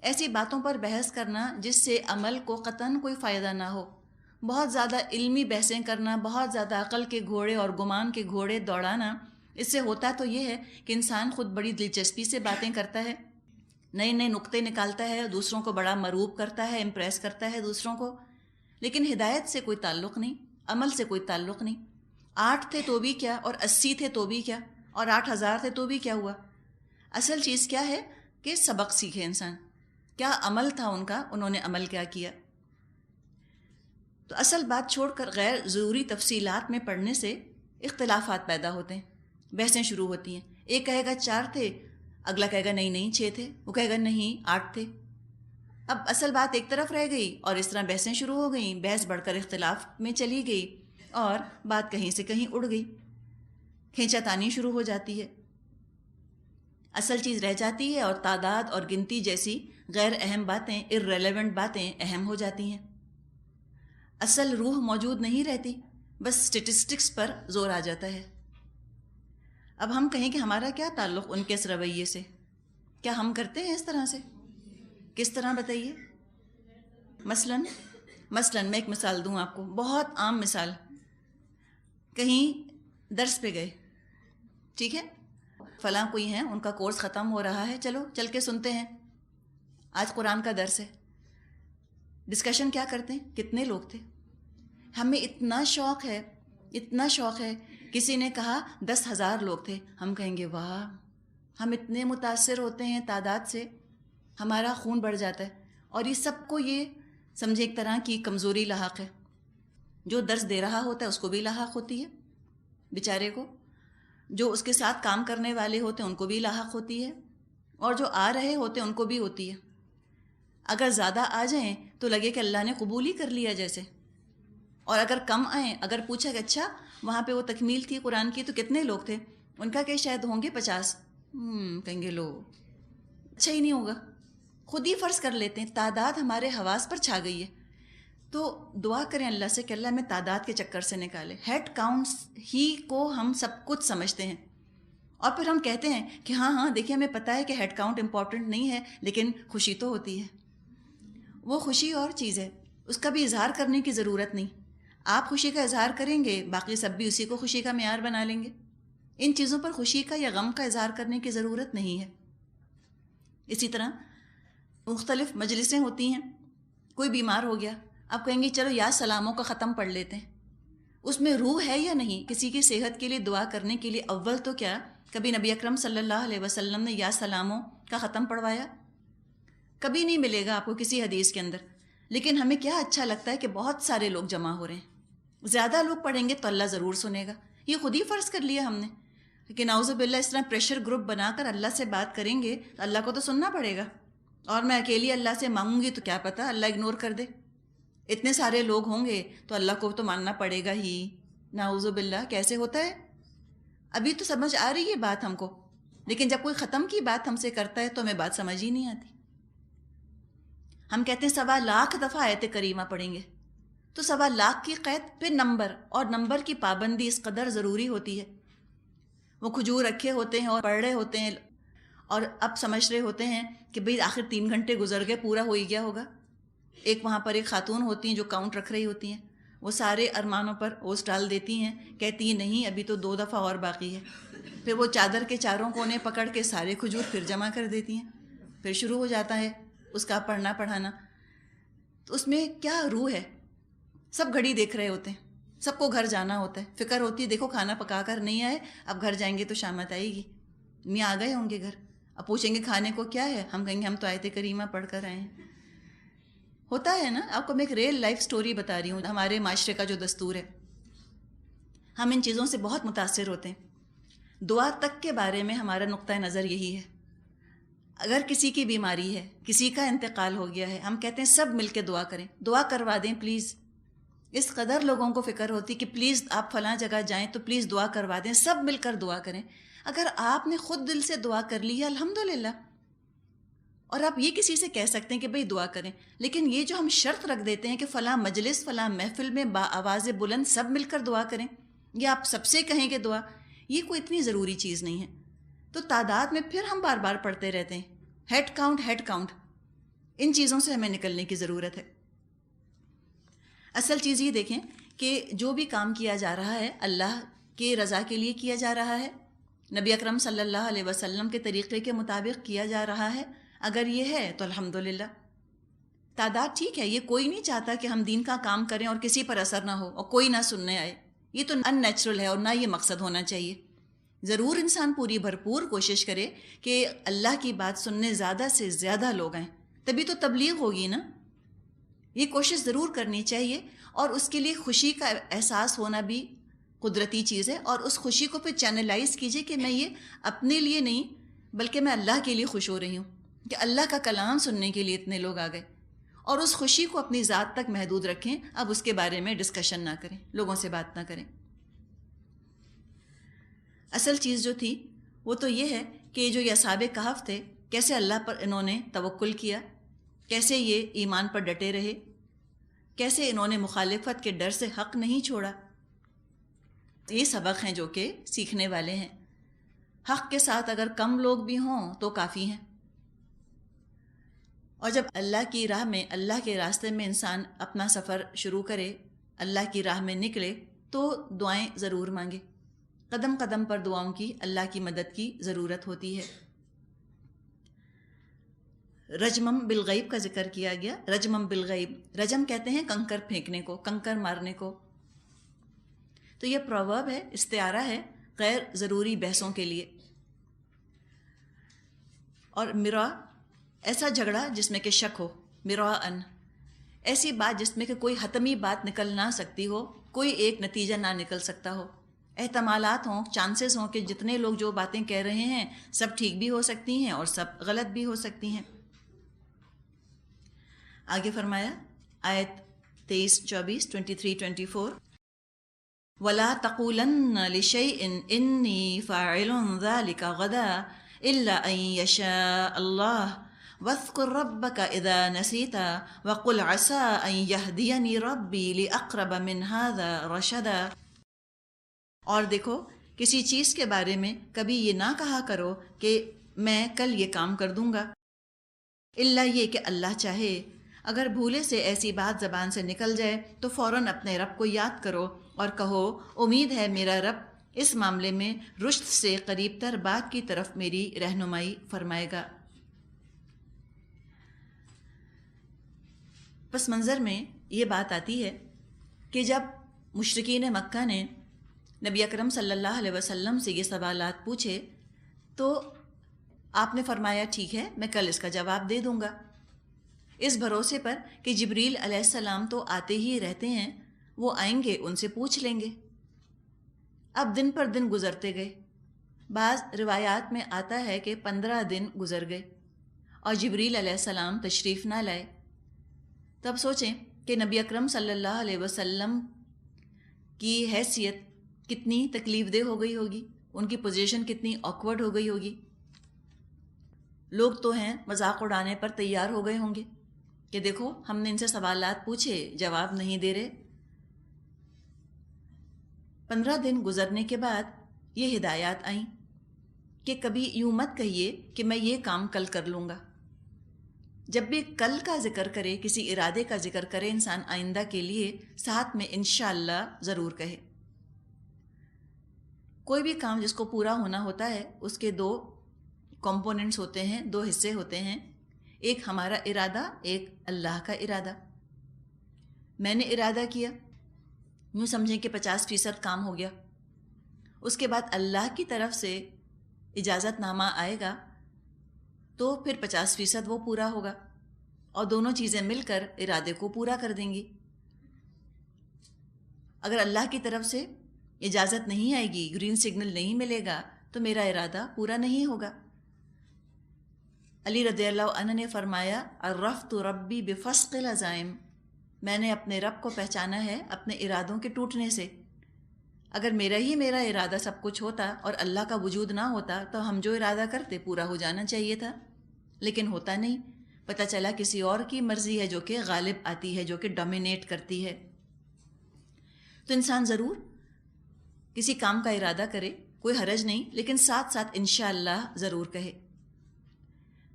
ایسی باتوں پر بحث کرنا جس سے عمل کو قطعاً کوئی فائدہ نہ ہو، بہت زیادہ علمی بحثیں کرنا، بہت زیادہ عقل کے گھوڑے اور گمان کے گھوڑے دوڑانا، اس سے ہوتا تو یہ ہے کہ انسان خود بڑی دلچسپی سے باتیں کرتا ہے، نئے نئے نقطے نکالتا ہے، دوسروں کو بڑا مرعوب کرتا ہے، امپریس کرتا ہے دوسروں کو، لیکن ہدایت سے کوئی تعلق نہیں، عمل سے کوئی تعلق نہیں۔ 8 تھے تو بھی کیا، اور 80 تھے تو بھی کیا، اور 8000 تھے تو بھی کیا ہوا؟ اصل چیز کیا ہے کہ سبق سیکھے انسان، کیا عمل تھا ان کا، انہوں نے عمل کیا کیا۔ تو اصل بات چھوڑ کر غیر ضروری تفصیلات میں پڑھنے سے اختلافات پیدا ہوتے ہیں، بحثیں شروع ہوتی ہیں، ایک کہے گا 4 تھے، اگلا کہے گا نہیں 6 تھے، وہ کہے گا نہیں 8 تھے۔ اب اصل بات ایک طرف رہ گئی اور اس طرح بحثیں شروع ہو گئیں، بحث بڑھ کر اختلاف میں چلی گئی اور بات کہیں سے کہیں اڑ گئی، کھینچا تانی شروع ہو جاتی ہے، اصل چیز رہ جاتی ہے اور تعداد اور گنتی جیسی غیر اہم باتیں، irrelevant باتیں اہم ہو جاتی ہیں، اصل روح موجود نہیں رہتی، بس اسٹیٹسٹکس پر زور آ جاتا ہے۔ اب ہم کہیں کہ ہمارا کیا تعلق ان کے اس رویے سے؟ کیا ہم کرتے ہیں اس طرح سے؟ کس طرح بتائیے؟ مثلاً میں ایک مثال دوں آپ کو، بہت عام مثال، کہیں درس پہ گئے، ٹھیک ہے، فلاں کوئی ہیں، ان کا کورس ختم ہو رہا ہے، چلو چل کے سنتے ہیں، آج قرآن کا درس ہے۔ ڈسکشن کیا کرتے ہیں؟ کتنے لوگ تھے؟ ہمیں اتنا شوق ہے، کسی نے کہا 10,000 لوگ تھے، ہم کہیں گے واہ، ہم اتنے متاثر ہوتے ہیں تعداد سے، ہمارا خون بڑھ جاتا ہے، اور یہ سب کو یہ سمجھے ایک طرح کی کمزوری لاحق ہے۔ جو درس دے رہا ہوتا ہے اس کو بھی لاحق ہوتی ہے بیچارے کو، جو اس کے ساتھ کام کرنے والے ہوتے ہیں ان کو بھی لاحق ہوتی ہے، اور جو آ رہے ہوتے ہیں ان کو بھی ہوتی ہے۔ اگر زیادہ آ جائیں تو لگے کہ اللہ نے قبول ہی کر لیا جیسے، اور اگر کم آئیں، اگر پوچھا کہ اچھا وہاں پہ وہ تکمیل تھی قرآن کی تو کتنے لوگ تھے، ان کا کہ شاید ہوں گے 50، کہیں گے لو اچھا ہی نہیں ہوگا، خود ہی فرض کر لیتے ہیں، تعداد ہمارے حواس پر چھا گئی ہے۔ تو دعا کریں اللہ سے کہ اللہ میں تعداد کے چکر سے نکالے۔ ہیڈ کاؤنٹس ہی کو ہم سب کچھ سمجھتے ہیں، اور پھر ہم کہتے ہیں کہ ہاں دیکھیے ہمیں پتہ ہے کہ ہیڈ کاؤنٹ امپورٹنٹ نہیں ہے، لیکن خوشی تو ہوتی ہے۔ وہ خوشی اور چیز ہے، اس کا بھی اظہار کرنے کی ضرورت نہیں، آپ خوشی کا اظہار کریں گے، باقی سب بھی اسی کو خوشی کا معیار بنا لیں گے۔ ان چیزوں پر خوشی کا یا غم کا اظہار کرنے کی ضرورت نہیں ہے۔ اسی طرح مختلف مجلسیں ہوتی ہیں، کوئی بیمار ہو گیا، آپ کہیں گے چلو یا سلاموں کا ختم پڑھ لیتے ہیں، اس میں روح ہے یا نہیں؟ کسی کی صحت کے لیے دعا کرنے کے لیے اول تو کیا کبھی نبی اکرم صلی اللہ علیہ وسلم نے یا سلاموں کا ختم پڑھوایا؟ کبھی نہیں ملے گا آپ کو کسی حدیث کے اندر، لیکن ہمیں کیا اچھا لگتا ہے کہ بہت سارے لوگ جمع ہو رہے ہیں، زیادہ لوگ پڑھیں گے تو اللہ ضرور سنے گا، یہ خود ہی فرض کر لیا ہم نے کہ نعوذ باللہ اس طرح پریشر گروپ بنا کر اللہ سے بات کریں گے تو اللہ کو تو سننا پڑے گا، اور میں اکیلی اللہ سے مانگوں گی تو کیا پتہ اللہ اگنور کر دے، اتنے سارے لوگ ہوں گے تو اللہ کو تو ماننا پڑے گا ہی، نعوذ باللہ کیسے ہوتا ہے؟ ابھی تو سمجھ آ رہی ہے بات ہم کو، لیکن جب کوئی ختم کی بات ہم سے کرتا ہے تو ہمیں بات سمجھ ہی نہیں آتی۔ ہم کہتے ہیں 1.25 دفعہ آیت کریمہ پڑھیں گے، تو 1.25 کی قید، پھر نمبر، اور نمبر کی پابندی اس قدر ضروری ہوتی ہے۔ وہ کھجور رکھے ہوتے ہیں اور پڑھ رہے ہوتے ہیں، اور اب سمجھ رہے ہوتے ہیں کہ بھئی آخر 3 گھنٹے گزر گئے، پورا ہو ہی گیا ہوگا۔ ایک وہاں پر ایک خاتون ہوتی ہیں جو کاؤنٹ رکھ رہی ہوتی ہیں، وہ سارے ارمانوں پر اوس ڈال دیتی ہیں، کہتی ہیں نہیں ابھی تو 2 دفعہ اور باقی ہے، پھر وہ چادر کے چاروں کونے پکڑ کے سارے کھجور پھر جمع کر دیتی ہیں، پھر شروع ہو جاتا ہے اس کا پڑھنا پڑھانا۔ تو اس میں کیا روح ہے؟ سب گھڑی دیکھ رہے ہوتے ہیں، سب کو گھر جانا ہوتا ہے، فکر ہوتی ہے دیکھو کھانا پکا کر نہیں آئے، اب گھر جائیں گے تو شامت آئے گی، میاں آ گئے ہوں گے گھر، اب پوچھیں گے کھانے کو کیا ہے، ہم کہیں گے ہم تو آیت کریمہ پڑھ کر آئے ہیں۔ ہوتا ہے نا، آپ کو میں ایک ریئل لائف سٹوری بتا رہی ہوں، ہمارے معاشرے کا جو دستور ہے، ہم ان چیزوں سے بہت متاثر ہوتے ہیں۔ دعا تک کے بارے میں ہمارا نقطہ نظر یہی ہے، اگر کسی کی بیماری ہے، کسی کا انتقال ہو گیا ہے، ہم کہتے ہیں سب مل کے دعا کریں، دعا کروا دیں پلیز۔ اس قدر لوگوں کو فکر ہوتی کہ پلیز آپ فلاں جگہ جائیں تو پلیز دعا کروا دیں، سب مل کر دعا کریں۔ اگر آپ نے خود دل سے دعا کر لی ہے الحمدللہ، اور آپ یہ کسی سے کہہ سکتے ہیں کہ بھئی دعا کریں، لیکن یہ جو ہم شرط رکھ دیتے ہیں کہ فلاں مجلس فلاں محفل میں با آواز بلند سب مل کر دعا کریں، یا آپ سب سے کہیں کہ دعا، یہ کوئی اتنی ضروری چیز نہیں ہے۔ تو تعداد میں پھر ہم بار بار پڑھتے رہتے ہیں، ہیڈ کاؤنٹ، ان چیزوں سے ہمیں نکلنے کی ضرورت ہے۔ اصل چیز یہ دیکھیں کہ جو بھی کام کیا جا رہا ہے اللہ کی رضا کے لیے کیا جا رہا ہے، نبی اکرم صلی اللہ علیہ وسلم کے طریقے کے مطابق کیا جا رہا ہے، اگر یہ ہے تو الحمدللہ۔ تعداد ٹھیک ہے، یہ کوئی نہیں چاہتا کہ ہم دین کا کام کریں اور کسی پر اثر نہ ہو اور کوئی نہ سننے آئے، یہ تو ان نیچرل ہے اور نہ یہ مقصد ہونا چاہیے۔ ضرور انسان پوری بھرپور کوشش کرے کہ اللہ کی بات سننے زیادہ سے زیادہ لوگ آئیں، تبھی تو تبلیغ ہوگی نا۔ یہ کوشش ضرور کرنی چاہیے، اور اس کے لیے خوشی کا احساس ہونا بھی قدرتی چیز ہے، اور اس خوشی کو پھر چینلائز کیجیے کہ میں یہ اپنے لیے نہیں بلکہ میں اللہ کے لیے خوش ہو رہی ہوں کہ اللہ کا کلام سننے کے لیے اتنے لوگ آ گئے، اور اس خوشی کو اپنی ذات تک محدود رکھیں، اب اس کے بارے میں ڈسکشن نہ کریں، لوگوں سے بات نہ کریں۔ اصل چیز جو تھی وہ تو یہ ہے کہ جو یہ اصحاب کہف تھے، کیسے اللہ پر انہوں نے توکل کیا، کیسے یہ ایمان پر ڈٹے رہے، کیسے انہوں نے مخالفت کے ڈر سے حق نہیں چھوڑا۔ یہ سبق ہیں جو کہ سیکھنے والے ہیں۔ حق کے ساتھ اگر کم لوگ بھی ہوں تو کافی ہیں، اور جب اللہ کی راہ میں، اللہ کے راستے میں انسان اپنا سفر شروع کرے، اللہ کی راہ میں نکلے، تو دعائیں ضرور مانگے۔ قدم قدم پر دعاؤں کی، اللہ کی مدد کی ضرورت ہوتی ہے۔ رجمم بالغیب کا ذکر کیا گیا۔ رجمم بالغیب، رجم کہتے ہیں کنکر پھینکنے کو، کنکر مارنے کو۔ تو یہ پروورب ہے، استعارہ ہے غیر ضروری بحثوں کے لیے۔ اور مرا، ایسا جھگڑا جس میں کہ شک ہو، مراءً، ایسی بات جس میں کہ کوئی حتمی بات نکل نہ سکتی ہو، کوئی ایک نتیجہ نہ نکل سکتا ہو، احتمالات ہوں، چانسز ہوں کہ جتنے لوگ جو باتیں کہہ رہے ہیں سب ٹھیک بھی ہو سکتی ہیں اور سب غلط بھی ہو سکتی ہیں۔ آگے فرمایا آیت 23-24 23-24، وَلَا تَقُولَنَّ لِشَيْءٍ إِنِّي فَاعِلٌ ذَلِكَ غَدًا إِلَّا أَن يَشَاءَ اللَّهُ وَاذْكُر رَّبَّكَ إِذَا نَسِيتَ وَقُلْ عَسَىٰ أَن يَهْدِيَنِي رَبِّي لِأَقْرَبَ مِنْ هَٰذَا رَشَدًا۔ اور دیکھو، کسی چیز کے بارے میں کبھی یہ نہ کہا کرو کہ میں کل یہ کام کر دوں گا، الا یہ کہ اللہ چاہے۔ اگر بھولے سے ایسی بات زبان سے نکل جائے تو فوراً اپنے رب کو یاد کرو اور کہو امید ہے میرا رب اس معاملے میں رشد سے قریب تر بات کی طرف میری رہنمائی فرمائے گا۔ پس منظر میں یہ بات آتی ہے کہ جب مشرکین مکہ نے نبی اکرم صلی اللہ علیہ وسلم سے یہ سوالات پوچھے تو آپ نے فرمایا ٹھیک ہے، میں کل اس کا جواب دے دوں گا، اس بھروسے پر کہ جبریل علیہ السلام تو آتے ہی رہتے ہیں، وہ آئیں گے، ان سے پوچھ لیں گے۔ اب دن پر دن گزرتے گئے، بعض روایات میں آتا ہے کہ 15 دن گزر گئے اور جبریل علیہ السلام تشریف نہ لائے۔ تب سوچیں کہ نبی اکرم صلی اللہ علیہ وسلم کی حیثیت کتنی تکلیف دہ ہو گئی ہوگی، ان کی پوزیشن کتنی آکورڈ ہو گئی ہوگی۔ لوگ تو ہیں مذاق اڑانے پر تیار ہو گئے ہوں گے کہ دیکھو ہم نے ان سے سوالات پوچھے، جواب نہیں دے رہے۔ 15 دن گزرنے کے بعد یہ ہدایات آئیں کہ کبھی یوں مت کہیے کہ میں یہ کام کل کر لوں گا۔ جب بھی کل کا ذکر کرے، کسی ارادے کا ذکر کرے انسان آئندہ کے لیے، ساتھ میں انشاءاللہ ضرور کہے۔ کوئی بھی کام جس کو پورا ہونا ہوتا ہے اس کے 2 کمپوننٹس ہوتے ہیں، 2 حصے ہوتے ہیں، ایک ہمارا ارادہ، ایک اللہ کا ارادہ۔ میں نے ارادہ کیا، یوں سمجھیں کہ 50% کام ہو گیا، اس کے بعد اللہ کی طرف سے اجازت نامہ آئے گا تو پھر 50% وہ پورا ہوگا، اور دونوں چیزیں مل کر ارادے کو پورا کر دیں گی۔ اگر اللہ کی طرف سے اجازت نہیں آئے گی، گرین سگنل نہیں ملے گا، تو میرا ارادہ پورا نہیں ہوگا۔ علی رضی اللہ عنہ نے فرمایا عرفت ربی بفسق العزائم، میں نے اپنے رب کو پہچانا ہے اپنے ارادوں کے ٹوٹنے سے۔ اگر میرا ارادہ سب کچھ ہوتا اور اللہ کا وجود نہ ہوتا تو ہم جو ارادہ کرتے پورا ہو جانا چاہیے تھا، لیکن ہوتا نہیں، پتہ چلا کسی اور کی مرضی ہے جو کہ غالب آتی ہے، جو کہ ڈومینیٹ کرتی ہے۔ تو انسان ضرور کسی کام کا ارادہ کرے، کوئی حرج نہیں، لیکن ساتھ ساتھ انشاءاللہ ضرور کہے۔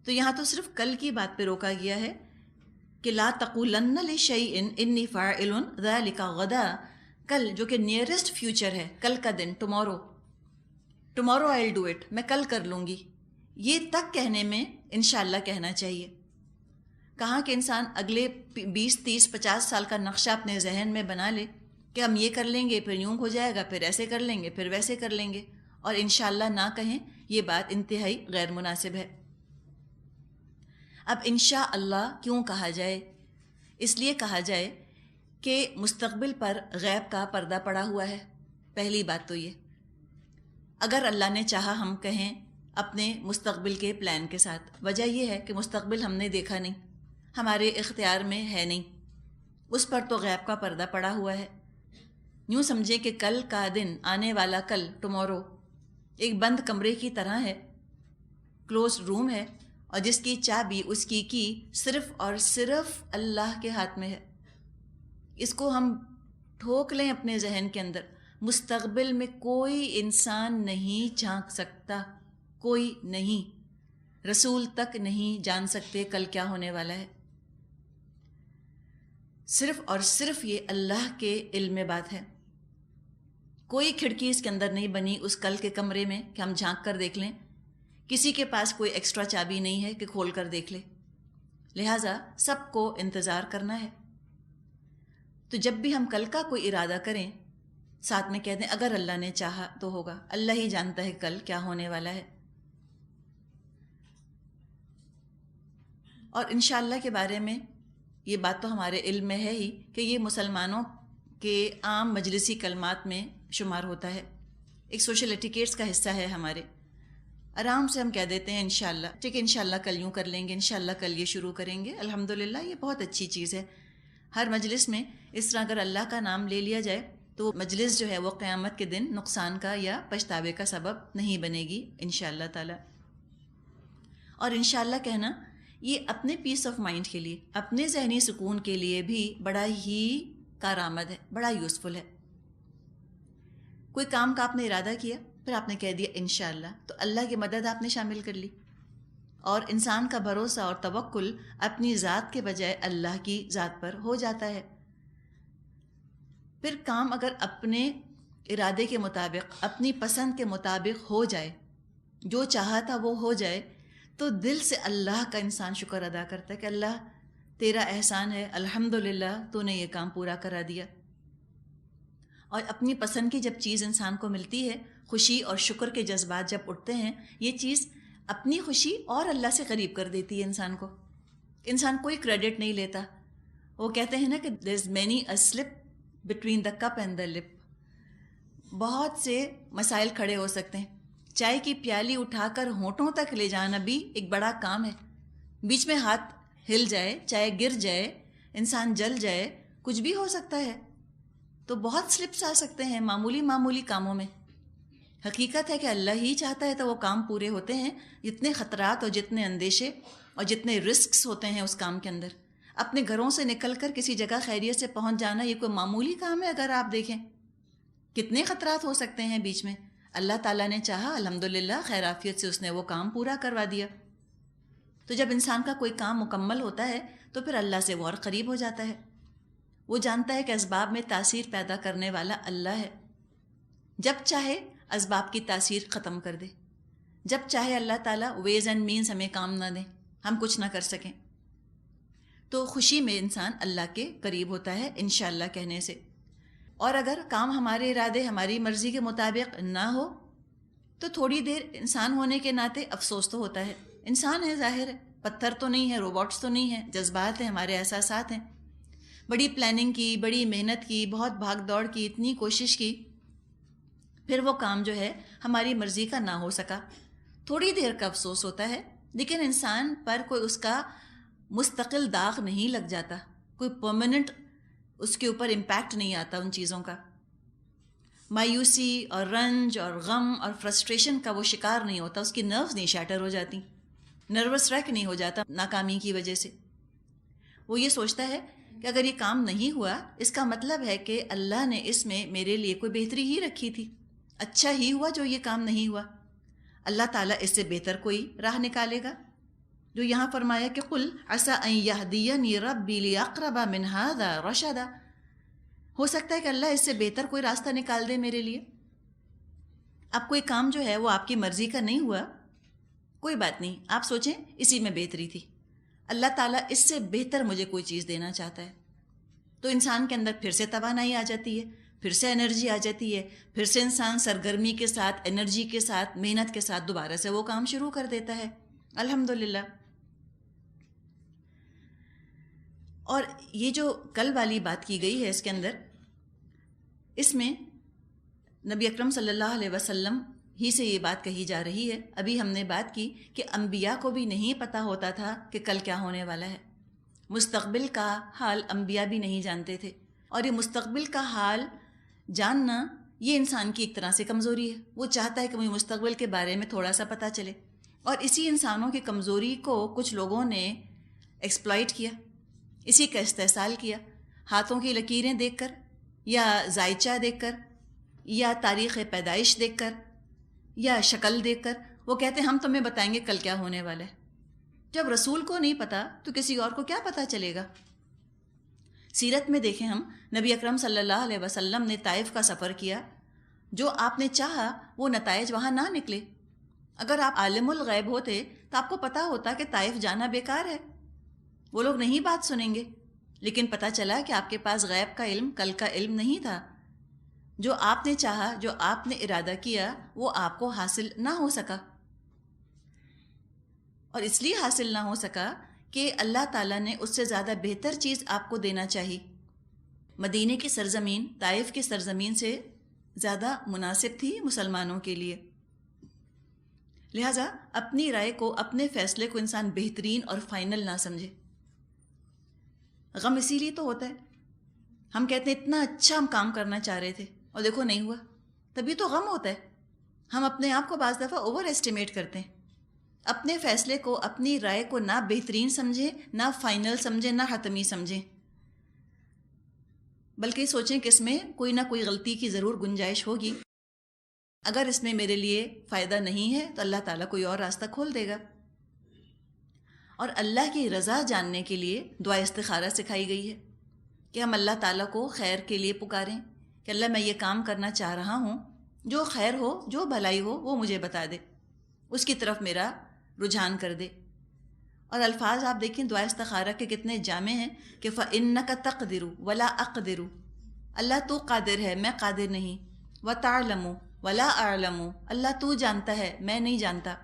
تو یہاں تو صرف کل کی بات پہ روکا گیا ہے، کہ لا تقولن لشیء انی فاعل ذلک غدا، کل جو کہ نیئرسٹ فیوچر ہے، کل کا دن، tomorrow I will do it, میں کل کر لوں گی، یہ تک کہنے میں انشاءاللہ کہنا چاہیے۔ کہاں کہ انسان اگلے 20 30 50 سال کا نقشہ اپنے ذہن میں بنا لے کہ ہم یہ کر لیں گے، پھر یوں ہو جائے گا، پھر ایسے کر لیں گے، پھر ویسے کر لیں گے، اور انشاءاللہ نہ کہیں، یہ بات انتہائی غیر مناسب ہے۔ اب انشاءاللہ کیوں کہا جائے؟ اس لیے کہا جائے کہ مستقبل پر غیب کا پردہ پڑا ہوا ہے، پہلی بات تو یہ۔ اگر اللہ نے چاہا ہم کہیں اپنے مستقبل کے پلان کے ساتھ، وجہ یہ ہے کہ مستقبل ہم نے دیکھا نہیں، ہمارے اختیار میں ہے نہیں، اس پر تو غیب کا پردہ پڑا ہوا ہے۔ یوں سمجھیں کہ کل کا دن، آنے والا کل، ٹمورو، ایک بند کمرے کی طرح ہے، کلوز روم ہے، اور جس کی چابی، اس کی صرف اور صرف اللہ کے ہاتھ میں ہے۔ اس کو ہم ٹھوک لیں اپنے ذہن کے اندر، مستقبل میں کوئی انسان نہیں جھانک سکتا، کوئی نہیں، رسول تک نہیں جان سکتے کل کیا ہونے والا ہے۔ صرف اور صرف یہ اللہ کے علم میں بات ہے۔ کوئی کھڑکی اس کے اندر نہیں بنی اس کل کے کمرے میں کہ ہم جھانک کر دیکھ لیں، کسی کے پاس کوئی ایکسٹرا چابی نہیں ہے کہ کھول کر دیکھ لے، لہٰذا سب کو انتظار کرنا ہے۔ تو جب بھی ہم کل کا کوئی ارادہ کریں، ساتھ میں کہہ دیں اگر اللہ نے چاہا تو ہوگا، اللہ ہی جانتا ہے کل کیا ہونے والا ہے۔ اور انشاءاللہ کے بارے میں یہ بات تو ہمارے علم میں ہے ہی کہ یہ مسلمانوں کے عام مجلسی کلمات میں شمار ہوتا ہے، ایک سوشل ایٹیکیٹس کا حصہ ہے ہمارے۔ آرام سے ہم کہہ دیتے ہیں انشاءاللہ، ٹھیک ہے انشاءاللہ کل یوں کر لیں گے، انشاءاللہ کل یہ شروع کریں گے، الحمدللہ یہ بہت اچھی چیز ہے۔ ہر مجلس میں اس طرح اگر اللہ کا نام لے لیا جائے تو مجلس جو ہے وہ قیامت کے دن نقصان کا یا پچھتاوے کا سبب نہیں بنے گی انشاءاللہ تعالی۔ اور انشاءاللہ کہنا یہ اپنے پیس آف مائنڈ کے لیے، اپنے ذہنی سکون کے لیے بھی بڑا ہی کارآمد ہے، بڑا یوزفل ہے۔ کوئی کام کا آپ نے ارادہ کیا، پھر آپ نے کہہ دیا انشاءاللہ، تو اللہ کی مدد آپ نے شامل کر لی، اور انسان کا بھروسہ اور توکل اپنی ذات کے بجائے اللہ کی ذات پر ہو جاتا ہے۔ پھر کام اگر اپنے ارادے کے مطابق، اپنی پسند کے مطابق ہو جائے، جو چاہا تھا وہ ہو جائے، تو دل سے اللہ کا انسان شکر ادا کرتا ہے کہ اللہ تیرا احسان ہے، الحمدللہ تو نے یہ کام پورا کرا دیا۔ اور اپنی پسند کی جب چیز انسان کو ملتی ہے، خوشی اور شکر کے جذبات جب اٹھتے ہیں، یہ چیز اپنی خوشی اور اللہ سے قریب کر دیتی ہے انسان کو۔ انسان کوئی کریڈٹ نہیں لیتا، وہ کہتے ہیں نا کہ there is many a slip between the cup and the lip. بہت سے مسائل کھڑے ہو سکتے ہیں، چائے کی پیالی اٹھا کر ہونٹوں تک لے جانا بھی ایک بڑا کام ہے، بیچ میں ہاتھ ہل جائے، چائے گر جائے، انسان جل جائے، کچھ بھی ہو سکتا ہے۔ تو بہت سلپس آ سکتے ہیں معمولی کاموں میں۔ حقیقت ہے کہ اللہ ہی چاہتا ہے تو وہ کام پورے ہوتے ہیں۔ جتنے خطرات اور جتنے اندیشے اور جتنے رسکس ہوتے ہیں اس کام کے اندر، اپنے گھروں سے نکل کر کسی جگہ خیریت سے پہنچ جانا یہ کوئی معمولی کام ہے؟ اگر آپ دیکھیں کتنے خطرات ہو سکتے ہیں بیچ میں، اللہ تعالیٰ نے چاہا الحمدللہ خیر عافیت سے اس نے وہ کام پورا کروا دیا۔ تو جب انسان کا کوئی کام مکمل ہوتا ہے تو پھر اللہ سے وہ اور قریب ہو جاتا ہے۔ وہ جانتا ہے کہ اسباب میں تاثیر پیدا کرنے والا اللہ ہے، جب چاہے اسباب کی تاثیر ختم کر دے، جب چاہے اللہ تعالیٰ ویز اینڈ مینز ہمیں کام نہ دیں، ہم کچھ نہ کر سکیں۔ تو خوشی میں انسان اللہ کے قریب ہوتا ہے انشاءاللہ کہنے سے۔ اور اگر کام ہمارے ارادے، ہماری مرضی کے مطابق نہ ہو تو تھوڑی دیر انسان ہونے کے ناطے افسوس تو ہوتا ہے، انسان ہے، ظاہر ہے، پتھر تو نہیں ہے، روبوٹس تو نہیں ہیں، جذبات ہیں، ہمارے احساسات ہیں۔ بڑی پلاننگ کی، بڑی محنت کی، بہت بھاگ دوڑ کی، اتنی کوشش کی، پھر وہ کام جو ہے ہماری مرضی کا نہ ہو سکا، تھوڑی دیر کا افسوس ہوتا ہے، لیکن انسان پر کوئی اس کا مستقل داغ نہیں لگ جاتا، کوئی پرماننٹ اس کے اوپر امپیکٹ نہیں آتا ان چیزوں کا۔ مایوسی اور رنج اور غم اور فرسٹریشن کا وہ شکار نہیں ہوتا، اس کی نروز نہیں شیٹر ہو جاتی، نروس ریک نہیں ہو جاتا ناکامی کی وجہ سے۔ وہ یہ سوچتا ہے کہ اگر یہ کام نہیں ہوا، اس کا مطلب ہے کہ اللہ نے اس میں میرے لیے کوئی بہتری ہی رکھی تھی، اچھا ہی ہوا جو یہ کام نہیں ہوا، اللہ تعالیٰ اس سے بہتر کوئی راہ نکالے گا۔ جو یہاں فرمایا کہ قل عسى ان يهديني ربي لاقرب من هذا رشدا، ہو سکتا ہے کہ اللہ اس سے بہتر کوئی راستہ نکال دے میرے لیے۔ اب کوئی کام جو ہے وہ آپ کی مرضی کا نہیں ہوا، کوئی بات نہیں، آپ سوچیں اسی میں بہتری تھی، اللہ تعالیٰ اس سے بہتر مجھے کوئی چیز دینا چاہتا ہے، تو انسان کے اندر پھر سے توانائی آ جاتی ہے، پھر سے انرجی آ جاتی ہے، پھر سے انسان سرگرمی کے ساتھ، انرجی کے ساتھ، محنت کے ساتھ دوبارہ سے وہ کام شروع کر دیتا ہے۔ الحمدللہ۔ اور یہ جو کل والی بات کی گئی ہے اس کے اندر، اس میں نبی اکرم صلی اللہ علیہ وسلم ہی سے یہ بات کہی جا رہی ہے۔ ابھی ہم نے بات کی کہ انبیاء کو بھی نہیں پتہ ہوتا تھا کہ کل کیا ہونے والا ہے، مستقبل کا حال انبیاء بھی نہیں جانتے تھے، اور یہ مستقبل کا حال جاننا یہ انسان کی ایک طرح سے کمزوری ہے، وہ چاہتا ہے کہ مجھے مستقبل کے بارے میں تھوڑا سا پتہ چلے، اور اسی انسانوں کی کمزوری کو کچھ لوگوں نے ایکسپلائٹ کیا، اسی کا استحصال کیا، ہاتھوں کی لکیریں دیکھ کر یا ذائچہ دیکھ کر یا تاریخ پیدائش دیکھ کر یا شکل دیکھ کر وہ کہتے ہیں ہم تمہیں بتائیں گے کل کیا ہونے والا ہے۔ جب رسول کو نہیں پتا تو کسی اور کو کیا پتہ چلے گا؟ سیرت میں دیکھیں ہم، نبی اکرم صلی اللہ علیہ وسلم نے طائف کا سفر کیا، جو آپ نے چاہا وہ نتائج وہاں نہ نکلے۔ اگر آپ عالم الغیب ہوتے تو آپ کو پتہ ہوتا کہ طائف جانا بیکار ہے، وہ لوگ نہیں بات سنیں گے، لیکن پتہ چلا کہ آپ کے پاس غیب کا علم، کل کا علم نہیں تھا، جو آپ نے چاہا، جو آپ نے ارادہ کیا وہ آپ کو حاصل نہ ہو سکا، اور اس لیے حاصل نہ ہو سکا کہ اللہ تعالیٰ نے اس سے زیادہ بہتر چیز آپ کو دینا چاہی۔ مدینے کی سرزمین طائف کی سرزمین سے زیادہ مناسب تھی مسلمانوں کے لیے، لہٰذا اپنی رائے کو، اپنے فیصلے کو انسان بہترین اور فائنل نہ سمجھے۔ غم اسی لیے تو ہوتا ہے، ہم کہتے ہیں اتنا اچھا ہم کام کرنا چاہ رہے تھے اور دیکھو نہیں ہوا، تبھی تو غم ہوتا ہے۔ ہم اپنے آپ کو بعض دفعہ اوور ایسٹیمیٹ کرتے ہیں، اپنے فیصلے کو، اپنی رائے کو نہ بہترین سمجھیں، نہ فائنل سمجھیں، نہ حتمی سمجھیں، بلکہ سوچیں کہ اس میں کوئی نہ کوئی غلطی کی ضرور گنجائش ہوگی، اگر اس میں میرے لیے فائدہ نہیں ہے تو اللہ تعالیٰ کوئی اور راستہ کھول دے گا۔ اور اللہ کی رضا جاننے کے لیے دعا استخارہ سکھائی گئی ہے کہ ہم اللہ تعالیٰ کو خیر کے لیے پکاریں کہ اللہ میں یہ کام کرنا چاہ رہا ہوں، جو خیر ہو، جو بھلائی ہو وہ مجھے بتا دے، اس کی طرف میرا رجحان کر دے۔ اور الفاظ آپ دیکھیں دعا استخارہ کے کتنے جامع ہیں کہ فَإِنَّكَ تَقْدِرُ وَلَا أَقْدِرُ، اللہ تو قادر ہے میں قادر نہیں، وَتَعْلَمُ وَلَا أَعْلَمُ، اللہ تو جانتا ہے میں نہیں جانتا،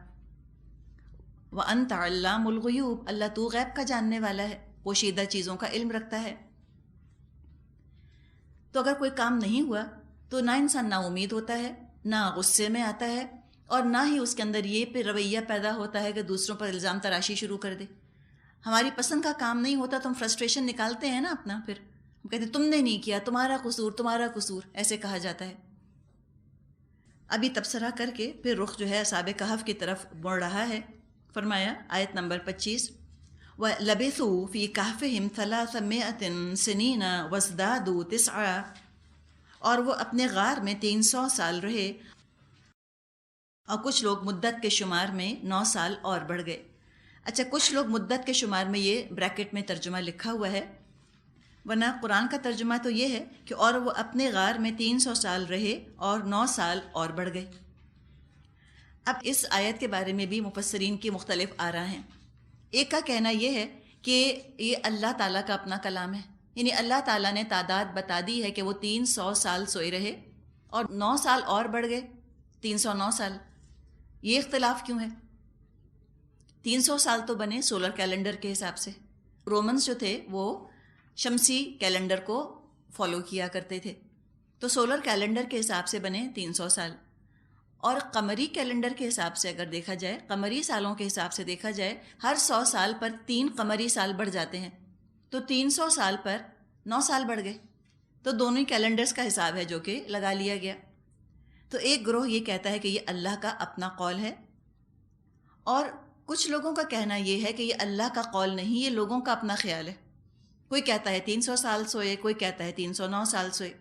وَأَنْتَ عَلَّامُ الْغُيُوبِ، اللہ تو غیب کا جاننے والا ہے، پوشیدہ چیزوں کا علم رکھتا ہے۔ تو اگر کوئی کام نہیں ہوا تو نہ انسان نا امید ہوتا ہے، نہ غصے میں آتا ہے، اور نہ ہی اس کے اندر یہ پہ رویہ پیدا ہوتا ہے کہ دوسروں پر الزام تراشی شروع کر دے۔ ہماری پسند کا کام نہیں ہوتا تو ہم فرسٹریشن نکالتے ہیں نا اپنا، پھر ہم کہتے ہیں تم نے نہیں کیا، تمہارا قصور، تمہارا قصور، ایسے کہا جاتا ہے۔ ابھی تبصرہ کر کے پھر رخ جو ہے اصحاب کہف کی طرف بڑھ رہا ہے۔ فرمایا آیت نمبر 25، وَلَبِثُوا فِي كَهْفِهِمْ 300 سِنِينَ وَازْدَادُوا 9، اور وہ اپنے غار میں 300 سال رہے، اور کچھ لوگ مدت کے شمار میں 9 سال اور بڑھ گئے۔ اچھا، کچھ لوگ مدت کے شمار میں یہ بریکٹ میں ترجمہ لکھا ہوا ہے، ورنہ قرآن کا ترجمہ تو یہ ہے کہ اور وہ اپنے غار میں 300 سال رہے اور 9 سال اور بڑھ گئے۔ اب اس آیت کے بارے میں بھی مفسرین کی مختلف آراء ہیں۔ ایک کا کہنا یہ ہے کہ یہ اللہ تعالیٰ کا اپنا کلام ہے، یعنی اللہ تعالیٰ نے تعداد بتا دی ہے کہ وہ 300 سال سوئے رہے اور 9 سال اور بڑھ گئے، 309 سال۔ یہ اختلاف کیوں ہے؟ 300 سال تو بنے سولر کیلنڈر کے حساب سے، رومنز جو تھے وہ شمسی کیلنڈر کو فالو کیا کرتے تھے، تو سولر کیلنڈر کے حساب سے بنے 300 سال، اور قمری کیلنڈر کے حساب سے اگر دیکھا جائے، قمری سالوں کے حساب سے دیکھا جائے، ہر 100 سال پر 3 قمری سال بڑھ جاتے ہیں، تو 300 سال پر 9 سال بڑھ گئے، تو دونوں ہی کیلنڈرز کا حساب ہے جو کہ لگا لیا گیا۔ تو ایک گروہ یہ کہتا ہے کہ یہ اللہ کا اپنا قول ہے، اور کچھ لوگوں کا کہنا یہ ہے کہ یہ اللہ کا قول نہیں، یہ لوگوں کا اپنا خیال ہے۔ کوئی کہتا ہے 300 سال سوئے، کوئی کہتا ہے 309 سال سوئے،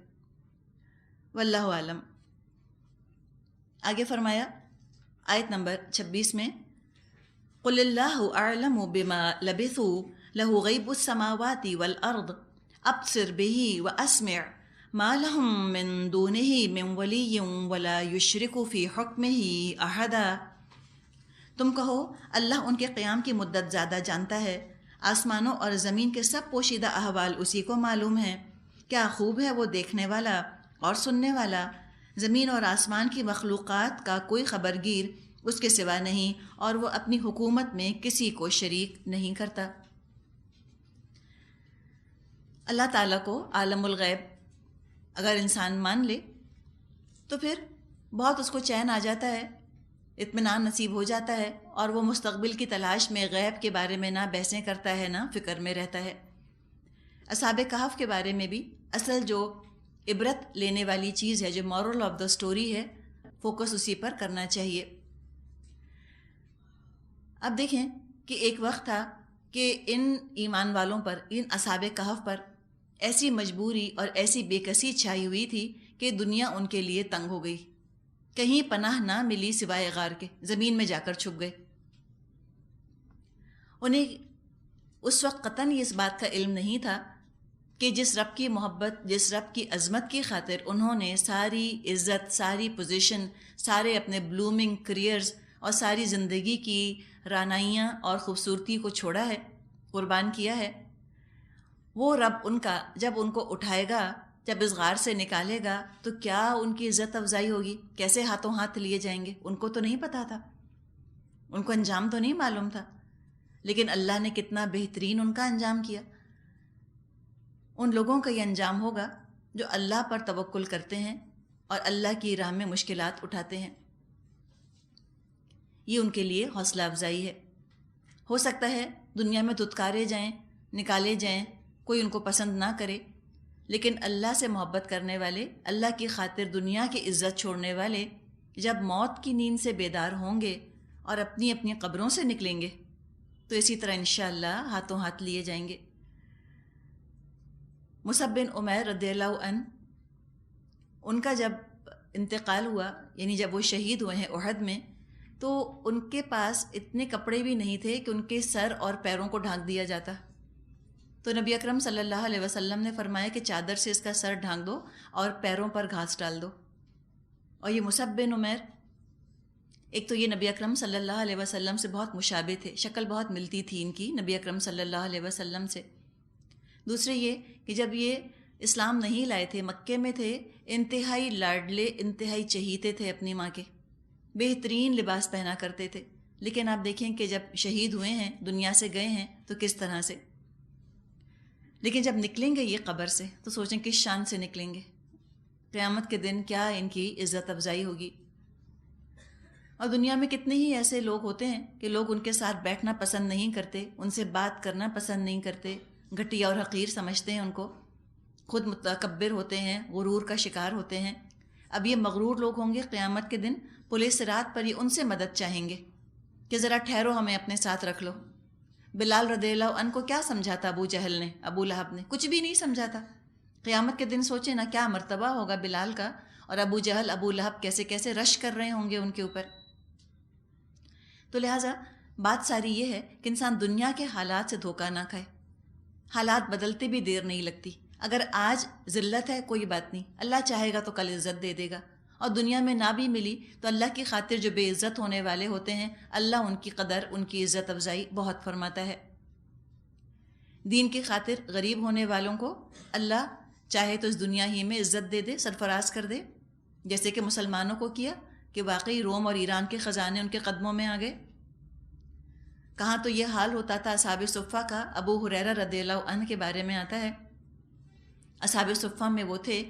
واللہ عالم۔ آگے فرمایا آیت نمبر 26 میں، قل اللہ اعلم بما لبثوا له غیب السماوات والارض ابصر به واسمع ما لهم من دونه من ولی ولا یشرک فی حکمه احدا۔ تم کہو اللہ ان کے قیام کی مدت زیادہ جانتا ہے، آسمانوں اور زمین کے سب پوشیدہ احوال اسی کو معلوم ہے، کیا خوب ہے وہ دیکھنے والا اور سننے والا۔ زمین اور آسمان کی مخلوقات کا کوئی خبرگیر اس کے سوا نہیں، اور وہ اپنی حکومت میں کسی کو شریک نہیں کرتا۔ اللہ تعالیٰ کو عالم الغیب اگر انسان مان لے تو پھر بہت اس کو چین آ جاتا ہے، اطمینان نصیب ہو جاتا ہے، اور وہ مستقبل کی تلاش میں غیب کے بارے میں نہ بحثیں کرتا ہے، نہ فکر میں رہتا ہے۔ اصحاب کہف کے بارے میں بھی اصل جو عبرت لینے والی چیز ہے، جو مورل آف دا سٹوری ہے، فوکس اسی پر کرنا چاہیے۔ اب دیکھیں کہ ایک وقت تھا کہ ان ایمان والوں پر، ان اصحاب کہف پر ایسی مجبوری اور ایسی بے کسی چھائی ہوئی تھی کہ دنیا ان کے لیے تنگ ہو گئی، کہیں پناہ نہ ملی سوائے غار کے، زمین میں جا کر چھپ گئے۔ انہیں اس وقت قطعاً اس بات کا علم نہیں تھا کہ جس رب کی محبت، جس رب کی عظمت کی خاطر انہوں نے ساری عزت، ساری پوزیشن، سارے اپنے بلومنگ کریئرز اور ساری زندگی کی رعنائیاں اور خوبصورتی کو چھوڑا ہے، قربان کیا ہے، وہ رب ان کا جب ان کو اٹھائے گا، جب اس غار سے نکالے گا، تو کیا ان کی عزت افزائی ہوگی، کیسے ہاتھوں ہاتھ لیے جائیں گے، ان کو تو نہیں پتا تھا، ان کو انجام تو نہیں معلوم تھا، لیکن اللہ نے کتنا بہترین ان کا انجام کیا۔ ان لوگوں کا یہ انجام ہوگا جو اللہ پر توکل کرتے ہیں اور اللہ کی راہ میں مشکلات اٹھاتے ہیں۔ یہ ان کے لیے حوصلہ افزائی ہے۔ ہو سکتا ہے دنیا میں دھتکارے جائیں، نکالے جائیں، کوئی ان کو پسند نہ کرے، لیکن اللہ سے محبت کرنے والے، اللہ کی خاطر دنیا کی عزت چھوڑنے والے جب موت کی نیند سے بیدار ہوں گے اور اپنی اپنی قبروں سے نکلیں گے تو اسی طرح انشاءاللہ ہاتھوں ہاتھ لیے جائیں گے۔ مصعب بن عمیر رضی اللہ عنہ، ان کا جب انتقال ہوا، یعنی جب وہ شہید ہوئے ہیں احد میں، تو ان کے پاس اتنے کپڑے بھی نہیں تھے کہ ان کے سر اور پیروں کو ڈھانک دیا جاتا، تو نبی اکرم صلی اللہ علیہ وسلم نے فرمایا کہ چادر سے اس کا سر ڈھانک دو اور پیروں پر گھاس ڈال دو۔ اور یہ مصعب بن عمیر، ایک تو یہ نبی اکرم صلی اللہ علیہ وسلم سے بہت مشابہ تھے، شکل بہت ملتی تھی ان کی نبی اکرم صلی اللہ علیہ وسلم سے۔ دوسرے یہ کہ جب یہ اسلام نہیں لائے تھے، مکے میں تھے، انتہائی لاڈلے، انتہائی چہیتے تھے اپنی ماں کے، بہترین لباس پہنا کرتے تھے، لیکن آپ دیکھیں کہ جب شہید ہوئے ہیں، دنیا سے گئے ہیں، تو کس طرح سے۔ لیکن جب نکلیں گے یہ قبر سے تو سوچیں کس شان سے نکلیں گے، قیامت کے دن کیا ان کی عزت افزائی ہوگی۔ اور دنیا میں کتنے ہی ایسے لوگ ہوتے ہیں کہ لوگ ان کے ساتھ بیٹھنا پسند نہیں کرتے، ان سے بات کرنا پسند نہیں کرتے، گھٹیا اور حقیر سمجھتے ہیں ان کو، خود متکبر ہوتے ہیں، غرور کا شکار ہوتے ہیں۔ اب یہ مغرور لوگ ہوں گے قیامت کے دن، پولیس رات پر یہ ان سے مدد چاہیں گے کہ ذرا ٹھہرو، ہمیں اپنے ساتھ رکھ لو۔ بلال رضی اللہ عنہ کو کیا سمجھا تھا ابو جہل نے، ابو لہب نے؟ کچھ بھی نہیں سمجھا تھا۔ قیامت کے دن سوچے نا کیا مرتبہ ہوگا بلال کا، اور ابو جہل، ابو لہب کیسے کیسے رش کر رہے ہوں گے ان کے اوپر۔ تو لہٰذا بات ساری یہ ہے کہ انسان دنیا کے حالات سے دھوکہ نہ کھائے، حالات بدلتے بھی دیر نہیں لگتی۔ اگر آج ذلت ہے کوئی بات نہیں، اللہ چاہے گا تو کل عزت دے دے گا، اور دنیا میں نہ بھی ملی تو اللہ کی خاطر جو بے عزت ہونے والے ہوتے ہیں، اللہ ان کی قدر، ان کی عزت افزائی بہت فرماتا ہے۔ دین کی خاطر غریب ہونے والوں کو اللہ چاہے تو اس دنیا ہی میں عزت دے دے، سرفراز کر دے، جیسے کہ مسلمانوں کو کیا کہ واقعی روم اور ایران کے خزانے ان کے قدموں میں آ گئے۔ کہاں تو یہ حال ہوتا تھا اصحاب صفہ کا، ابو ہریرہ رضی اللہ عنہ کے بارے میں آتا ہے، اصحاب صفہ میں وہ تھے،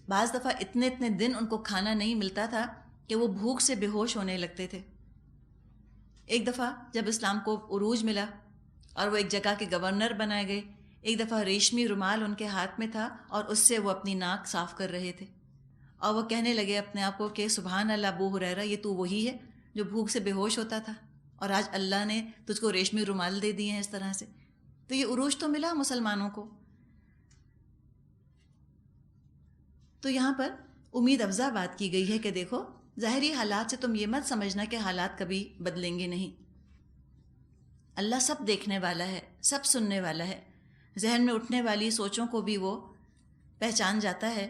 بعض دفعہ اتنے اتنے دن ان کو کھانا نہیں ملتا تھا کہ وہ بھوک سے بے ہوش ہونے لگتے تھے۔ ایک دفعہ جب اسلام کو عروج ملا اور وہ ایک جگہ کے گورنر بنائے گئے، ایک دفعہ ریشمی رومال ان کے ہاتھ میں تھا اور اس سے وہ اپنی ناک صاف کر رہے تھے، اور وہ کہنے لگے اپنے آپ کو کہ سبحان اللہ ابو ہریرہ، یہ تو وہی ہے جو بھوک سے بے ہوش ہوتا تھا، اور آج اللہ نے تجھ کو ریشمی رومال دے دیے ہیں اس طرح سے۔ تو یہ عروج تو ملا مسلمانوں کو۔ تو یہاں پر امید افزا بات کی گئی ہے کہ دیکھو، ظاہری حالات سے تم یہ مت سمجھنا کہ حالات کبھی بدلیں گے نہیں، اللہ سب دیکھنے والا ہے، سب سننے والا ہے، ذہن میں اٹھنے والی سوچوں کو بھی وہ پہچان جاتا ہے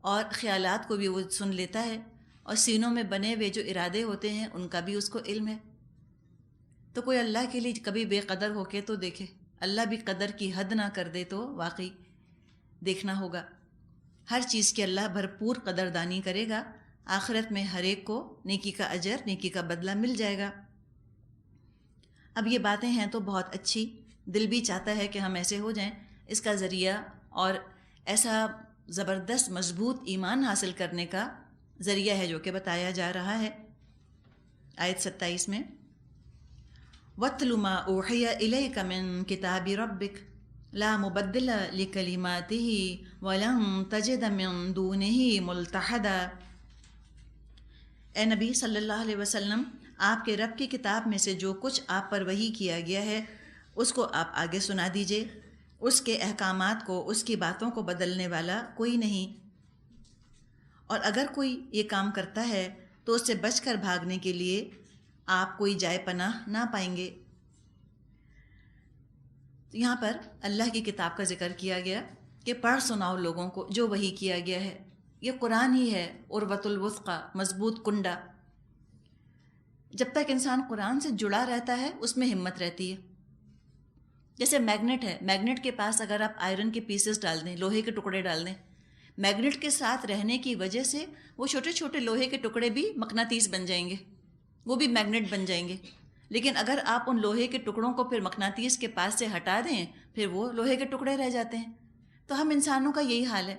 اور خیالات کو بھی وہ سن لیتا ہے، اور سینوں میں بنے ہوئے جو ارادے ہوتے ہیں ان کا بھی اس کو علم ہے۔ تو کوئی اللہ کے لیے کبھی بے قدر ہو کے تو دیکھے، اللہ بھی قدر کی حد نہ کر دے تو واقعی دیکھنا ہوگا۔ ہر چیز کی اللہ بھرپور قدردانی کرے گا، آخرت میں ہر ایک کو نیکی کا اجر، نیکی کا بدلہ مل جائے گا۔ اب یہ باتیں ہیں تو بہت اچھی، دل بھی چاہتا ہے کہ ہم ایسے ہو جائیں۔ اس کا ذریعہ اور ایسا زبردست مضبوط ایمان حاصل کرنے کا ذریعہ ہے جو کہ بتایا جا رہا ہے آیت 27 میں، وَاتْلُ مَا أُوحِيَ إِلَيْكَ مِن كِتَابِ رَبِّكَ لَا مُبَدِّلَ لِكَلِمَاتِهِ وَلَن تَجِدَ مِن دُونِهِ مُلْتَحَدًا۔ اے نبی صلی اللہ علیہ وسلم، آپ کے رب کی کتاب میں سے جو کچھ آپ پر وحی کیا گیا ہے اس کو آپ آگے سنا دیجئے، اس کے احکامات کو، اس کی باتوں کو بدلنے والا کوئی نہیں، اور اگر کوئی یہ کام کرتا ہے تو اس سے بچ کر بھاگنے کے لیے آپ کوئی جائے پناہ نہ پائیں گے۔ یہاں پر اللہ کی کتاب کا ذکر کیا گیا کہ پڑھ سناؤ لوگوں کو جو وحی کیا گیا ہے۔ یہ قرآن ہی ہے، عروۃ الوثقی، مضبوط کنڈا۔ جب تک انسان قرآن سے جڑا رہتا ہے اس میں ہمت رہتی ہے۔ جیسے میگنیٹ ہے، میگنیٹ کے پاس اگر آپ آئرن کے پیسز ڈال دیں، لوہے کے ٹکڑے ڈال دیں، میگنیٹ کے ساتھ رہنے کی وجہ سے وہ چھوٹے چھوٹے لوہے کے ٹکڑے بھی مقناطیس بن جائیں گے، وہ بھی میگنیٹ بن جائیں گے۔ لیکن اگر آپ ان لوہے کے ٹکڑوں کو پھر مقناطیس کے پاس سے ہٹا دیں، پھر وہ لوہے کے ٹکڑے رہ جاتے ہیں۔ تو ہم انسانوں کا یہی حال ہے۔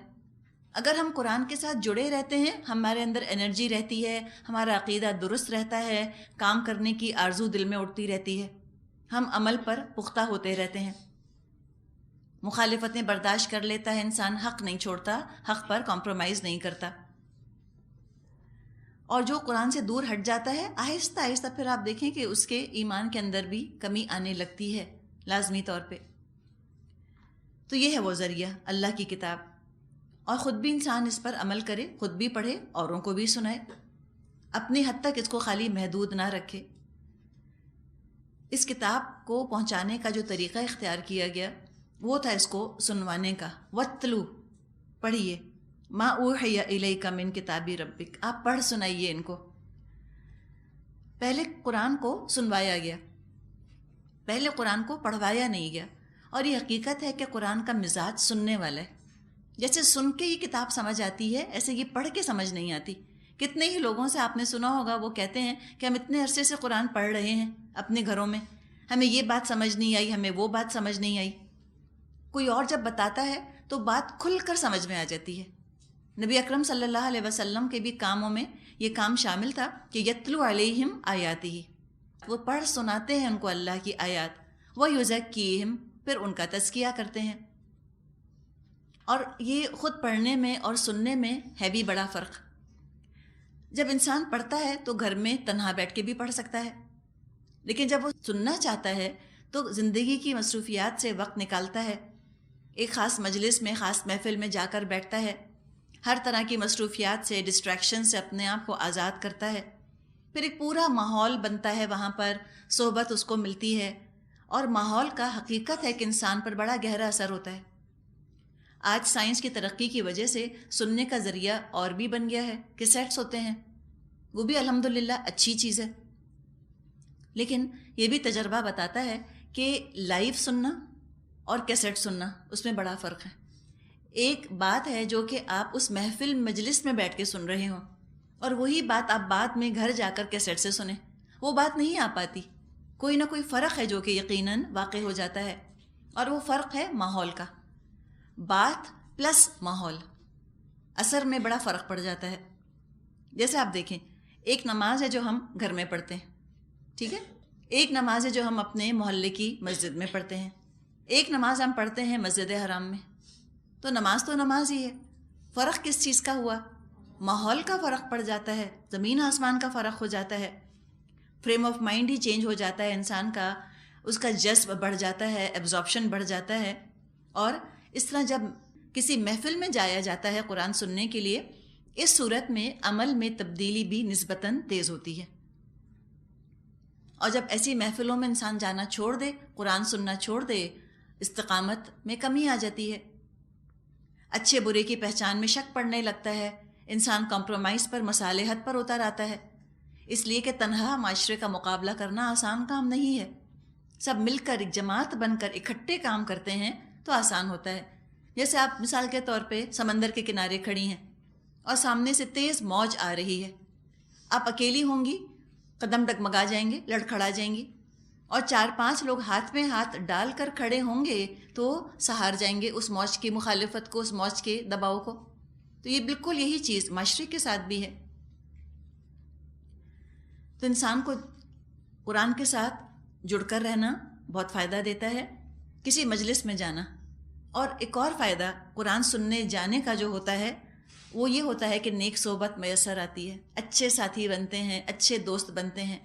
اگر ہم قرآن کے ساتھ جڑے رہتے ہیں، ہمارے اندر انرجی رہتی ہے، ہمارا عقیدہ درست رہتا ہے، کام کرنے کی آرزو دل میں اٹھتی رہتی ہے، ہم عمل پر پختہ ہوتے رہتے ہیں، مخالفتیں برداشت کر لیتا ہے انسان، حق نہیں چھوڑتا، حق پر کمپرومائز نہیں کرتا۔ اور جو قرآن سے دور ہٹ جاتا ہے، آہستہ آہستہ پھر آپ دیکھیں کہ اس کے ایمان کے اندر بھی کمی آنے لگتی ہے لازمی طور پہ۔ تو یہ ہے وہ ذریعہ، اللہ کی کتاب، اور خود بھی انسان اس پر عمل کرے، خود بھی پڑھے، اوروں کو بھی سنائے، اپنی حد تک اس کو خالی محدود نہ رکھے۔ اس کتاب کو پہنچانے کا جو طریقہ اختیار کیا گیا وہ تھا اس کو سنوانے کا۔ وَاتْلُو، پڑھیے، مَا أُوحِيَ إِلَيْكَ مِن كِتَابِ رَبِّكَ، آپ پڑھ سنائیے ان کو۔ پہلے قرآن کو سنوایا گیا، پہلے قرآن کو پڑھوایا نہیں گیا، اور یہ حقیقت ہے کہ قرآن کا مزاج سننے والا ہے۔ جیسے سن کے یہ کتاب سمجھ آتی ہے، ایسے یہ پڑھ کے سمجھ نہیں آتی۔ کتنے ہی لوگوں سے آپ نے سنا ہوگا، وہ کہتے ہیں کہ ہم اتنے عرصے سے قرآن پڑھ رہے ہیں اپنے گھروں میں، ہمیں یہ بات سمجھ نہیں آئی، ہمیں وہ بات سمجھ نہیں آئی۔ کوئی اور جب بتاتا ہے تو بات کھل کر سمجھ میں آ جاتی ہے۔ نبی اکرم صلی اللہ علیہ وسلم کے بھی کاموں میں یہ کام شامل تھا کہ یتلو علیہم آیاتہ، وہ پڑھ سناتے ہیں ان کو اللہ کی آیات، ویزکیہم، پھر ان کا تزکیہ کرتے ہیں۔ اور یہ خود پڑھنے میں اور سننے میں ہے بھی بڑا فرق۔ جب انسان پڑھتا ہے تو گھر میں تنہا بیٹھ کے بھی پڑھ سکتا ہے، لیکن جب وہ سننا چاہتا ہے تو زندگی کی مصروفیات سے وقت نکالتا ہے، ایک خاص مجلس میں، خاص محفل میں جا کر بیٹھتا ہے، ہر طرح کی مصروفیات سے، ڈسٹریکشن سے اپنے آپ کو آزاد کرتا ہے، پھر ایک پورا ماحول بنتا ہے، وہاں پر صحبت اس کو ملتی ہے، اور ماحول کا حقیقت ہے کہ انسان پر بڑا گہرا اثر ہوتا ہے۔ آج سائنس کی ترقی کی وجہ سے سننے کا ذریعہ اور بھی بن گیا ہے، کیسٹس ہوتے ہیں، وہ بھی الحمدللہ اچھی چیز ہے، لیکن یہ بھی تجربہ بتاتا ہے کہ لائیو سننا اور کیسٹ سننا، اس میں بڑا فرق ہے۔ ایک بات ہے جو کہ آپ اس محفل مجلس میں بیٹھ کے سن رہے ہوں، اور وہی بات آپ بعد میں گھر جا کر کیسٹ سے سنیں، وہ بات نہیں آ پاتی۔ کوئی نہ کوئی فرق ہے جو کہ یقیناً واقع ہو جاتا ہے، اور وہ فرق ہے ماحول کا۔ بات پلس ماحول، اثر میں بڑا فرق پڑ جاتا ہے۔ جیسے آپ دیکھیں، ایک نماز ہے جو ہم گھر میں پڑھتے ہیں، ٹھیک ہے، ایک نماز ہے جو ہم اپنے محلے کی مسجد میں پڑھتے ہیں، ایک نماز ہم پڑھتے ہیں مسجد حرام میں۔ تو نماز ہی ہے، فرق کس چیز کا ہوا؟ ماحول کا فرق پڑ جاتا ہے، زمین آسمان کا فرق ہو جاتا ہے، فریم آف مائنڈ ہی چینج ہو جاتا ہے انسان کا، اس کا جذب بڑھ جاتا ہے، ایبزارپشن بڑھ جاتا ہے۔ اور اس طرح جب کسی محفل میں جایا جاتا ہے قرآن سننے کے لیے، اس صورت میں عمل میں تبدیلی بھی نسبتاً تیز ہوتی ہے، اور جب ایسی محفلوں میں انسان جانا چھوڑ دے، قرآن سننا چھوڑ دے، استقامت میں کمی آ جاتی ہے، اچھے برے کی پہچان میں شک پڑنے لگتا ہے، انسان کمپرومائز پر، مصالحت پر اتر آتا ہے، اس لیے کہ تنہا معاشرے کا مقابلہ کرنا آسان کام نہیں ہے۔ سب مل کر ایک جماعت بن کر اکٹھے کام کرتے ہیں تو آسان ہوتا ہے۔ جیسے آپ مثال کے طور پہ سمندر کے کنارے کھڑی ہیں اور سامنے سے تیز موج آ رہی ہے، آپ اکیلی ہوں گی، قدم ڈگمگا جائیں گے، لڑکھڑا جائیں گی، اور 4-5 لوگ ہاتھ میں ہاتھ ڈال کر کھڑے ہوں گے تو سہار جائیں گے اس موج کی مخالفت کو، اس موج کے دباؤ کو۔ تو یہ بالکل یہی چیز معاشرے کے ساتھ بھی ہے۔ تو انسان کو قرآن کے ساتھ جڑ کر رہنا بہت فائدہ دیتا ہے، کسی مجلس میں جانا۔ اور ایک اور فائدہ قرآن سننے جانے کا جو ہوتا ہے وہ یہ ہوتا ہے کہ نیک صحبت میسر آتی ہے، اچھے ساتھی بنتے ہیں، اچھے دوست بنتے ہیں۔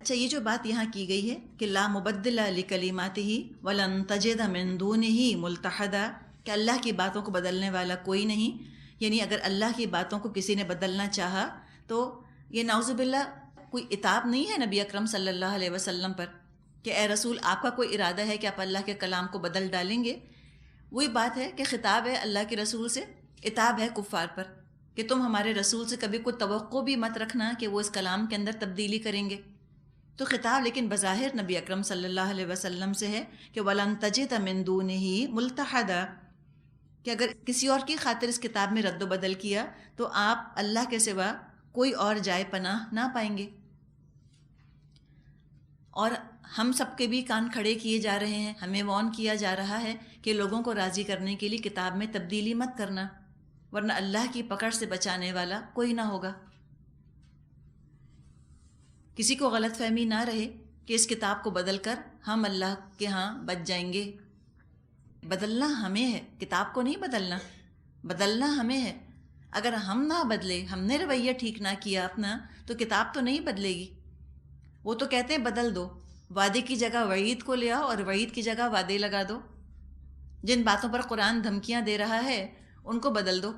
اچھا، یہ جو بات یہاں کی گئی ہے کہ لا مبدل لکلماتہ ولن تجد من دونہ ملتحدا، کہ اللہ کی باتوں کو بدلنے والا کوئی نہیں، یعنی اگر اللہ کی باتوں کو کسی نے بدلنا چاہا تو یہ نعوذ باللہ کوئی عتاب نہیں ہے نبی اکرم صلی اللہ علیہ وسلم پر کہ اے رسول آپ کا کوئی ارادہ ہے کہ آپ اللہ کے کلام کو بدل ڈالیں گے۔ وہی بات ہے کہ خطاب ہے اللہ کے رسول سے، عتاب ہے کفار پر کہ تم ہمارے رسول سے کبھی کوئی توقع بھی مت رکھنا کہ وہ اس کلام کے اندر تبدیلی کریں گے۔ تو خطاب لیکن بظاہر نبی اکرم صلی اللہ علیہ وسلم سے ہے کہ وَلَن تَجِدَ مِن دُونِهِ مُلْتَحَدًا، کہ اگر کسی اور کی خاطر اس کتاب میں رد و بدل کیا تو آپ اللہ کے سوا کوئی اور جائے پناہ نہ پائیں گے۔ اور ہم سب کے بھی کان کھڑے کیے جا رہے ہیں، ہمیں وارن کیا جا رہا ہے کہ لوگوں کو راضی کرنے کے لیے کتاب میں تبدیلی مت کرنا، ورنہ اللہ کی پکڑ سے بچانے والا کوئی نہ ہوگا۔ کسی کو غلط فہمی نہ رہے کہ اس کتاب کو بدل کر ہم اللہ کے ہاں بچ جائیں گے۔ بدلنا ہمیں ہے، کتاب کو نہیں بدلنا، بدلنا ہمیں ہے۔ اگر ہم نہ بدلے، ہم نے رویہ ٹھیک نہ کیا اپنا، تو کتاب تو نہیں بدلے گی۔ وہ تو کہتے ہیں بدل دو، وعدے کی جگہ وعید کو لے آؤ اور وعید کی جگہ وعدے لگا دو۔ جن باتوں پر قرآن دھمکیاں دے رہا ہے ان کو بدل دو۔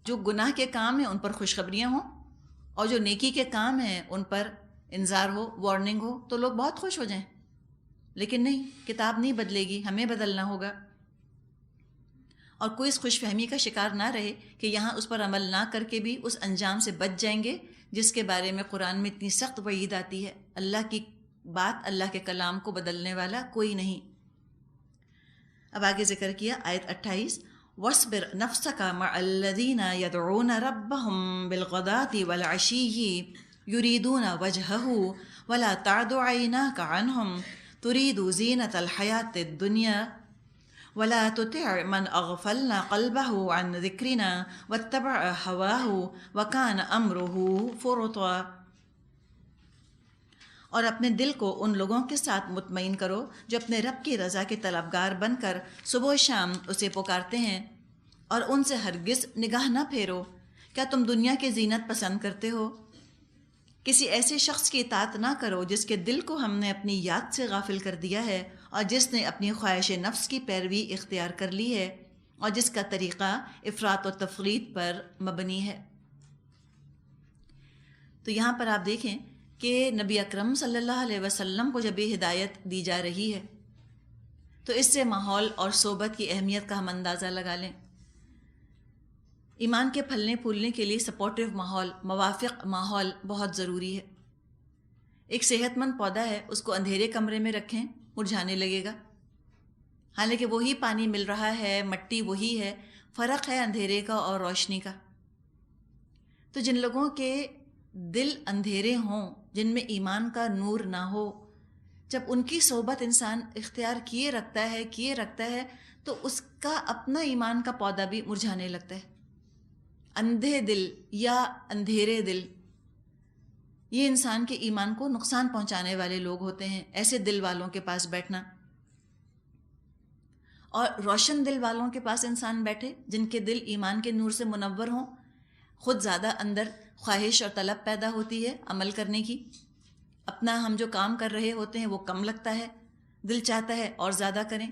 جو گناہ کے کام ہیں ان پر خوشخبریاں ہوں، اور جو نیکی کے کام ہیں ان پر انذار ہو، وارننگ ہو، تو لوگ بہت خوش ہو جائیں۔ لیکن نہیں، کتاب نہیں بدلے گی، ہمیں بدلنا ہوگا۔ اور کوئی اس خوش فہمی کا شکار نہ رہے کہ یہاں اس پر عمل نہ کر کے بھی اس انجام سے بچ جائیں گے جس کے بارے میں قرآن میں اتنی سخت وعید آتی ہے۔ اللہ کی بات، اللہ کے کلام کو بدلنے والا کوئی نہیں۔ اب آگے ذکر کیا آیت 28، وَاصْبِرْ نَفْسَكَ مَعَ الَّذِينَ يَدْعُونَ رَبَّهُمْ بِالْغَدَاةِ وَالْعَشِيِّ يُرِيدُونَ وَجْهَهُ وَلَا تَعْدُ عَيْنَاكَ عَنْهُمْ تُرِيدُ زِينَةَ الْحَيَاةِ الدُّنْيَا وَلَا تُطِعْ مَنْ أَغْفَلْنَا قَلْبَهُ عَنْ ذِكْرِنَا وَاتَّبَعَ هَوَاهُ وَكَانَ أَمْرُهُ فُرُطًا۔ اور اپنے دل کو ان لوگوں کے ساتھ مطمئن کرو جو اپنے رب کی رضا کے طلبگار بن کر صبح و شام اسے پکارتے ہیں، اور ان سے ہرگز نگاہ نہ پھیرو۔ کیا تم دنیا کی زینت پسند کرتے ہو؟ کسی ایسے شخص کی اطاعت نہ کرو جس کے دل کو ہم نے اپنی یاد سے غافل کر دیا ہے، اور جس نے اپنی خواہش نفس کی پیروی اختیار کر لی ہے، اور جس کا طریقہ افراط و تفریط پر مبنی ہے۔ تو یہاں پر آپ دیکھیں کہ نبی اکرم صلی اللہ علیہ وسلم کو جب یہ ہدایت دی جا رہی ہے تو اس سے ماحول اور صحبت کی اہمیت کا ہم اندازہ لگا لیں۔ ایمان کے پھلنے پھولنے کے لیے سپورٹیو ماحول، موافق ماحول بہت ضروری ہے۔ ایک صحت مند پودا ہے، اس کو اندھیرے کمرے میں رکھیں، مرجھانے لگے گا، حالانکہ وہی پانی مل رہا ہے، مٹی وہی ہے، فرق ہے اندھیرے کا اور روشنی کا۔ تو جن لوگوں کے دل اندھیرے ہوں، جن میں ایمان کا نور نہ ہو، جب ان کی صحبت انسان اختیار کیے رکھتا ہے تو اس کا اپنا ایمان کا پودا بھی مرجھانے لگتا ہے۔ اندھے دل یا اندھیرے دل، یہ انسان کے ایمان کو نقصان پہنچانے والے لوگ ہوتے ہیں، ایسے دل والوں کے پاس بیٹھنا۔ اور روشن دل والوں کے پاس انسان بیٹھے، جن کے دل ایمان کے نور سے منور ہوں، خود زیادہ اندر خواہش اور طلب پیدا ہوتی ہے عمل کرنے کی، اپنا ہم جو کام کر رہے ہوتے ہیں وہ کم لگتا ہے، دل چاہتا ہے اور زیادہ کریں۔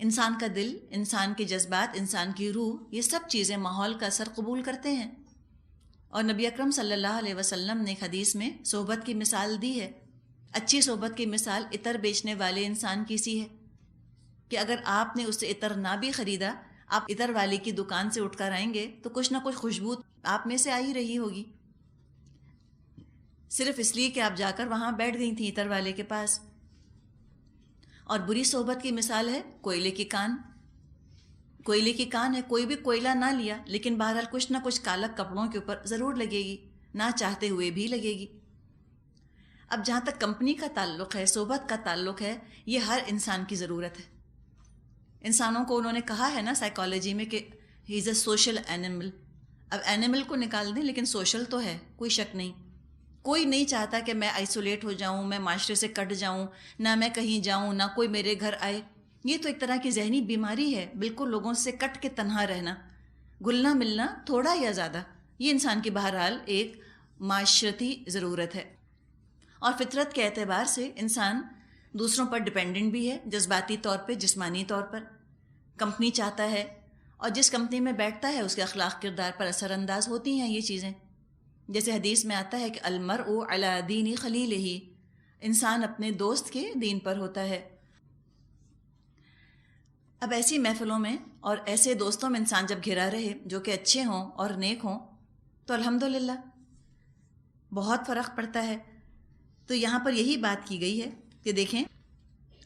انسان کا دل، انسان کے جذبات، انسان کی روح، یہ سب چیزیں ماحول کا اثر قبول کرتے ہیں. اور نبی اکرم صلی اللہ علیہ وسلم نے ایک حدیث میں صحبت کی مثال دی ہے. اچھی صحبت کی مثال عطر بیچنے والے انسان کی سی ہے کہ اگر آپ نے اس سے عطر نہ بھی خریدا، آپ عطر والی کی دکان سے اٹھ کر آئیں گے تو کچھ نہ کچھ خوشبو آپ میں سے آ ہی رہی ہوگی، صرف اس لیے کہ آپ جا کر وہاں بیٹھ گئی تھیں عطر والے کے پاس. اور بری صحبت کی مثال ہے کوئلے کی کان. کوئلے کی کان ہے، کوئی بھی کوئلہ نہ لیا لیکن بہرحال کچھ نہ کچھ کالک کپڑوں کے اوپر ضرور لگے گی، نہ چاہتے ہوئے بھی لگے گی. اب جہاں تک کمپنی کا تعلق ہے، صحبت کا تعلق ہے، یہ ہر انسان کی ضرورت ہے. انسانوں کو انہوں نے کہا ہے نا سائیکالوجی میں کہ ہی از اے سوشل اینیمل. اب اینیمل کو نکال دیں لیکن سوشل تو ہے، کوئی شک نہیں. کوئی نہیں چاہتا کہ میں آئسولیٹ ہو جاؤں، میں معاشرے سے کٹ جاؤں، نہ میں کہیں جاؤں، نہ کوئی میرے گھر آئے. یہ تو ایک طرح کی ذہنی بیماری ہے، بالکل لوگوں سے کٹ کے تنہا رہنا، گلنا ملنا تھوڑا یا زیادہ. یہ انسان کی بہرحال ایک معاشرتی ضرورت ہے. اور فطرت کے اعتبار سے انسان دوسروں پر ڈپینڈنٹ بھی ہے، جذباتی طور پہ، جسمانی طور پر. کمپنی چاہتا ہے اور جس کمپنی میں بیٹھتا ہے اس کے اخلاق کردار پر اثر انداز ہوتی ہیں یہ چیزیں. جیسے حدیث میں آتا ہے کہ المرء علی دین خلیلہ، انسان اپنے دوست کے دین پر ہوتا ہے. اب ایسی محفلوں میں اور ایسے دوستوں میں انسان جب گھرا رہے جو کہ اچھے ہوں اور نیک ہوں تو الحمدللہ بہت فرق پڑتا ہے. تو یہاں پر یہی بات کی گئی ہے کہ دیکھیں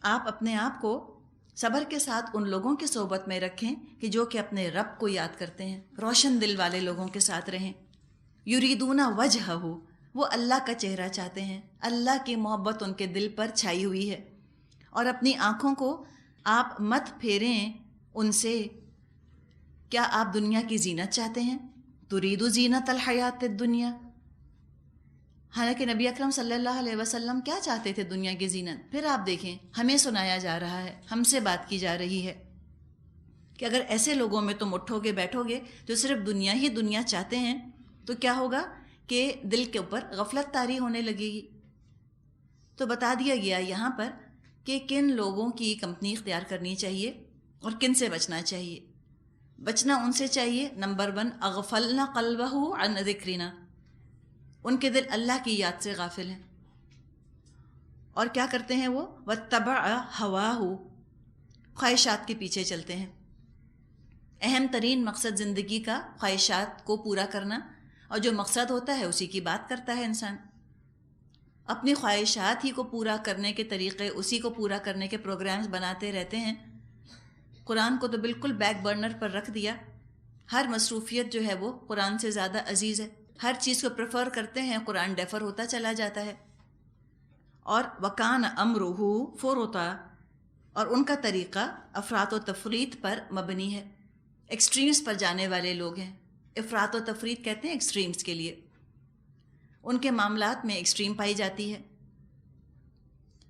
آپ اپنے آپ کو صبر کے ساتھ ان لوگوں کی صحبت میں رکھیں کہ جو کہ اپنے رب کو یاد کرتے ہیں، روشن دل والے لوگوں کے ساتھ رہیں. یریدون وجہہ، وہ اللہ کا چہرہ چاہتے ہیں، اللہ کی محبت ان کے دل پر چھائی ہوئی ہے. اور اپنی آنکھوں کو آپ مت پھیریں ان سے. کیا آپ دنیا کی زینت چاہتے ہیں؟ ترید زینت الحیات الدنیا. حالانکہ نبی اکرم صلی اللہ علیہ وسلم کیا چاہتے تھے؟ دنیا کی زینت. پھر آپ دیکھیں ہمیں سنایا جا رہا ہے، ہم سے بات کی جا رہی ہے کہ اگر ایسے لوگوں میں تم اٹھو گے بیٹھو گے جو صرف دنیا ہی دنیا چاہتے ہیں تو کیا ہوگا کہ دل کے اوپر غفلت طاری ہونے لگے گی. تو بتا دیا گیا یہاں پر کہ کن لوگوں کی کمپنی اختیار کرنی چاہیے اور کن سے بچنا چاہیے. بچنا ان سے چاہیے نمبر 1 اغفلنا قلبہ عن ذکرنا، ان کے دل اللہ کی یاد سے غافل ہیں. اور کیا کرتے ہیں وہ؟ واتبع ہواہ، خواہشات کے پیچھے چلتے ہیں. اہم ترین مقصد زندگی کا خواہشات کو پورا کرنا، اور جو مقصد ہوتا ہے اسی کی بات کرتا ہے انسان. اپنی خواہشات ہی کو پورا کرنے کے طریقے، اسی کو پورا کرنے کے پروگرامز بناتے رہتے ہیں. قرآن کو تو بالکل بیک برنر پر رکھ دیا. ہر مصروفیت جو ہے وہ قرآن سے زیادہ عزیز ہے. ہر چیز کو پریفر کرتے ہیں، قرآن ڈیفر ہوتا چلا جاتا ہے. اور وکان امرہ فرطا، اور ان کا طریقہ افراط و تفریط پر مبنی ہے. ایکسٹریمز پر جانے والے لوگ ہیں. افراط و تفریط کہتے ہیں ایکسٹریمز کے لیے. ان کے معاملات میں ایکسٹریم پائی جاتی ہے.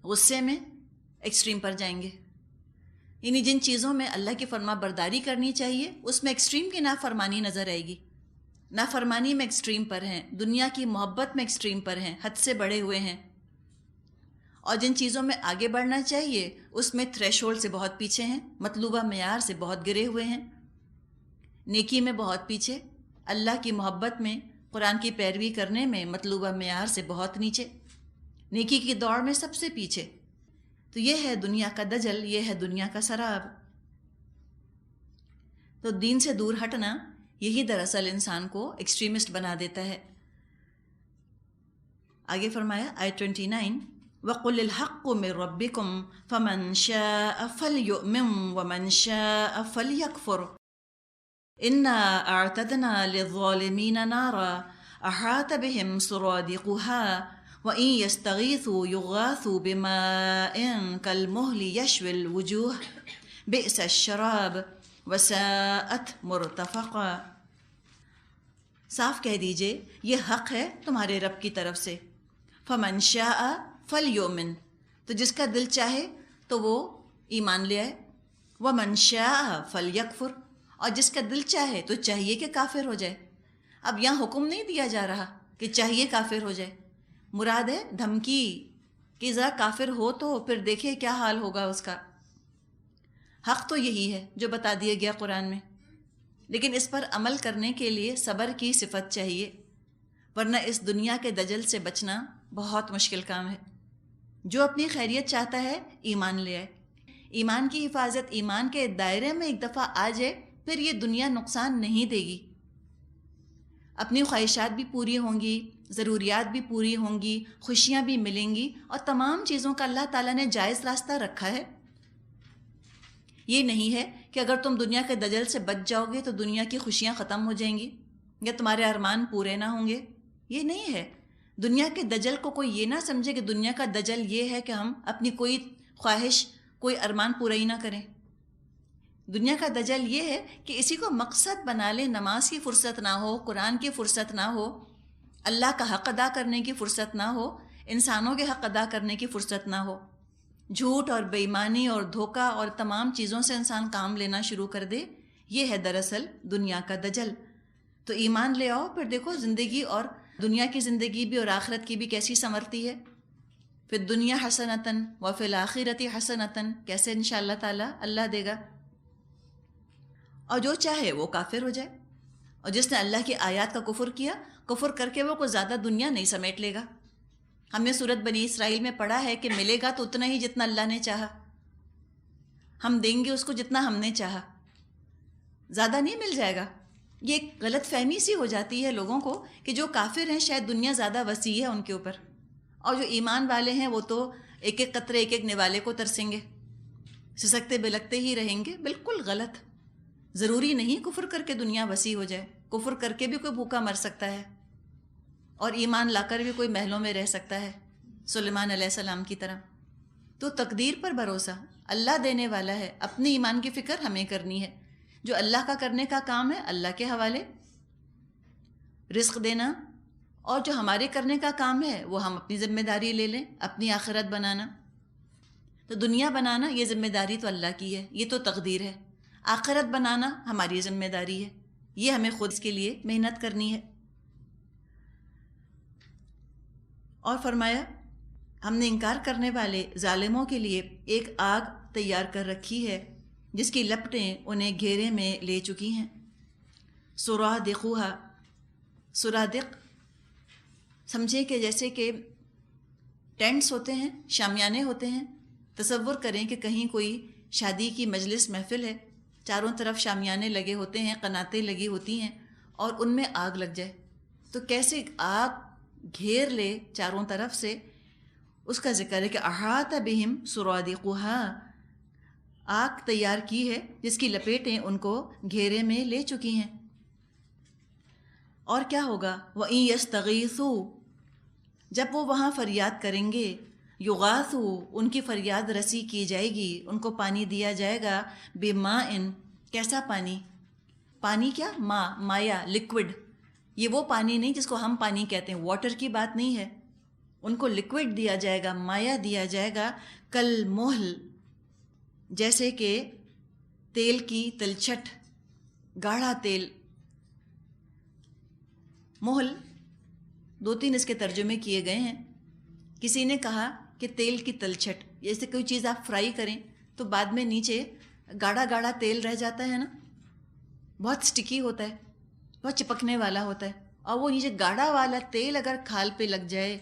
غصے میں ایکسٹریم پر جائیں گے، یعنی جن چیزوں میں اللہ کی فرما برداری کرنی چاہیے اس میں ایکسٹریم کی نافرمانی نظر آئے گی. نافرمانی میں ایکسٹریم پر ہیں، دنیا کی محبت میں ایکسٹریم پر ہیں، حد سے بڑھے ہوئے ہیں. اور جن چیزوں میں آگے بڑھنا چاہیے اس میں تھریش ہولڈ سے بہت پیچھے ہیں، مطلوبہ معیار سے بہت گرے ہوئے ہیں. نیکی میں بہت پیچھے، اللہ کی محبت میں، قرآن کی پیروی کرنے میں مطلوبہ معیار سے بہت نیچے، نیکی کی دوڑ میں سب سے پیچھے. تو یہ ہے دنیا کا دجل، یہ ہے دنیا کا سراب. تو دین سے دور ہٹنا یہی دراصل انسان کو ایکسٹریمسٹ بنا دیتا ہے. آگے فرمایا آیت 29 وَقُلِ الْحَقُّ مِنْ رَبِّكُمْ فَمَنْ شَاءَ فَلْيُؤْمِنْ وَمَنْ شَاءَ فَلْيَكْفُرْ إِنَّا أَعْتَدْنَا لِلظَّالِمِينَ نَارًا أَحَاطَ بِهِمْ سُرَادِقُهَا وَإِنْ يَسْتَغِيثُوا يُغَاثُوا بِمَاءٍ كَالْمُهْلِ يَشْوِي الْوُجُوهَ بِئْسَ الشَّرَابُ وَسَاءَتْ مُرْتَفَقًا. صاف کہہ دیجئے یہ حق ہے تمہارے رب کی طرف سے. فَمَنْ شَاءَ فَلْيُؤْمِنْ، تو جس کا دل چاہے تو وہ ایمان لے آئے. وَمَنْ شَاءَ فَلْيَكْفُرْ، اور جس کا دل چاہے تو چاہیے کہ کافر ہو جائے. اب یہاں حکم نہیں دیا جا رہا کہ چاہیے کافر ہو جائے، مراد ہے دھمکی کہ ذرا کافر ہو تو پھر دیکھے کیا حال ہوگا اس کا. حق تو یہی ہے جو بتا دیا گیا قرآن میں، لیکن اس پر عمل کرنے کے لیے صبر کی صفت چاہیے، ورنہ اس دنیا کے دجل سے بچنا بہت مشکل کام ہے۔ جو اپنی خیریت چاہتا ہے ایمان لے آئے، ایمان کی حفاظت ایمان کے دائرے میں ایک دفعہ آ جائے، پھر یہ دنیا نقصان نہیں دے گی، اپنی خواہشات بھی پوری ہوں گی، ضروریات بھی پوری ہوں گی، خوشیاں بھی ملیں گی، اور تمام چیزوں کا اللہ تعالیٰ نے جائز راستہ رکھا ہے۔ یہ نہیں ہے کہ اگر تم دنیا کے دجل سے بچ جاؤ گے تو دنیا کی خوشیاں ختم ہو جائیں گی یا تمہارے ارمان پورے نہ ہوں گے، یہ نہیں ہے۔ دنیا کے دجل کو کوئی یہ نہ سمجھے کہ دنیا کا دجل یہ ہے کہ ہم اپنی کوئی خواہش، کوئی ارمان پورا ہی نہ کریں۔ دنیا کا دجل یہ ہے کہ اسی کو مقصد بنا لے، نماز کی فرصت نہ ہو، قرآن کی فرصت نہ ہو، اللہ کا حق ادا کرنے کی فرصت نہ ہو، انسانوں کے حق ادا کرنے کی فرصت نہ ہو، جھوٹ اور بے ایمانی اور دھوکہ اور تمام چیزوں سے انسان کام لینا شروع کر دے، یہ ہے دراصل دنیا کا دجل۔ تو ایمان لے آؤ، پھر دیکھو زندگی اور دنیا کی زندگی بھی اور آخرت کی بھی کیسی سنورتی ہے۔ پھر دنیا حسنتاً وفی الآخرۃ حسنتاً، کیسے انشاءاللہ تعالیٰ اللہ دے گا۔ اور جو چاہے وہ کافر ہو جائے، اور جس نے اللہ کی آیات کا کفر کیا، کفر کر کے وہ کوئی زیادہ دنیا نہیں سمیٹ لے گا۔ ہم نے سورۃ بنی اسرائیل میں پڑھا ہے کہ ملے گا تو اتنا ہی جتنا اللہ نے چاہا، ہم دیں گے اس کو جتنا ہم نے چاہا، زیادہ نہیں مل جائے گا۔ یہ ایک غلط فہمی سی ہو جاتی ہے لوگوں کو کہ جو کافر ہیں شاید دنیا زیادہ وسیع ہے ان کے اوپر، اور جو ایمان والے ہیں وہ تو ایک ایک قطرے ایک ایک نوالے کو ترسیں گے، سسکتے بلکتے ہی رہیں گے۔ بالکل غلط۔ ضروری نہیں کفر کر کے دنیا وسیع ہو جائے، کفر کر کے بھی کوئی بھوکا مر سکتا ہے، اور ایمان لا کر بھی کوئی محلوں میں رہ سکتا ہے، سلیمان علیہ السلام کی طرح۔ تو تقدیر پر بھروسہ، اللہ دینے والا ہے، اپنی ایمان کی فکر ہمیں کرنی ہے۔ جو اللہ کا کرنے کا کام ہے اللہ کے حوالے، رزق دینا، اور جو ہمارے کرنے کا کام ہے وہ ہم اپنی ذمہ داری لے لیں، اپنی آخرت بنانا۔ تو دنیا بنانا یہ ذمہ داری تو اللہ کی ہے، یہ تو تقدیر ہے۔ آخرت بنانا ہماری ذمہ داری ہے، یہ ہمیں خود اس کے لیے محنت کرنی ہے۔ اور فرمایا ہم نے انکار کرنے والے ظالموں کے لیے ایک آگ تیار کر رکھی ہے جس کی لپٹیں انہیں گھیرے میں لے چکی ہیں۔ سرادقوہا، سرادق سمجھے کہ جیسے کہ ٹینٹس ہوتے ہیں، شامیانے ہوتے ہیں۔ تصور کریں کہ کہیں کوئی شادی کی مجلس محفل ہے، چاروں طرف شامیانے لگے ہوتے ہیں، قناتیں لگی ہوتی ہیں، اور ان میں آگ لگ جائے تو کیسے آگ گھیر لے چاروں طرف سے۔ اس کا ذکر ہے کہ احاط بہم سرادقوہا، آگ تیار کی ہے جس کی لپیٹیں ان کو گھیرے میں لے چکی ہیں۔ اور کیا ہوگا؟ وَإِن يَسْتَغِيثُوا، جب وہ وہاں فریاد کریں گے، یغاثوا، ان کی فریاد رسی کی جائے گی، ان کو پانی دیا جائے گا، بِمَاءٍ، کیسا پانی؟ پانی کیا؟ مایا، لکوڈ۔ یہ وہ پانی نہیں جس کو ہم پانی کہتے ہیں، واٹر کی بات نہیں ہے، ان کو لکوڈ دیا جائے گا، مایا دیا جائے گا، کل محل، جیسے کہ تیل کی تلچھٹ، گاڑھا تیل۔ محل دو تین اس کے ترجمے کیے گئے ہیں۔ کسی نے کہا کہ تیل کی تلچھٹ، جیسے کوئی چیز آپ فرائی کریں تو بعد میں نیچے گاڑھا گاڑھا تیل رہ جاتا ہے نا، بہت سٹکی ہوتا ہے، بہت چپکنے والا ہوتا ہے، اور وہ نیچے گاڑھا والا تیل اگر کھال پہ لگ جائے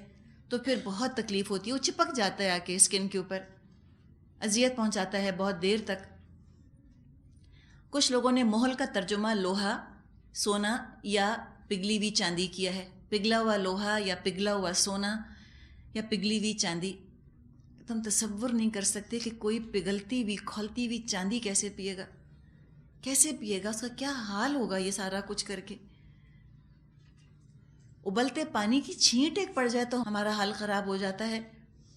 تو پھر بہت تکلیف ہوتی ہے، وہ چپک جاتا ہے آ کے اسکن کے اوپر، اذیت پہنچاتا ہے بہت دیر تک۔ کچھ لوگوں نے محل کا ترجمہ لوہا، سونا یا پگھلی ہوئی چاندی کیا ہے، پگھلا ہوا لوہا یا پگھلا ہوا سونا یا پگھلی ہوئی چاندی۔ تم تصور نہیں کر سکتے کہ کوئی پگھلتی ہوئی کھولتی ہوئی چاندی کیسے پیے گا، کیسے پیے گا، اس کا کیا حال ہوگا یہ سارا کچھ کر کے۔ ابلتے پانی کی چھینٹ ایک پڑ جائے تو ہمارا حال خراب ہو جاتا ہے،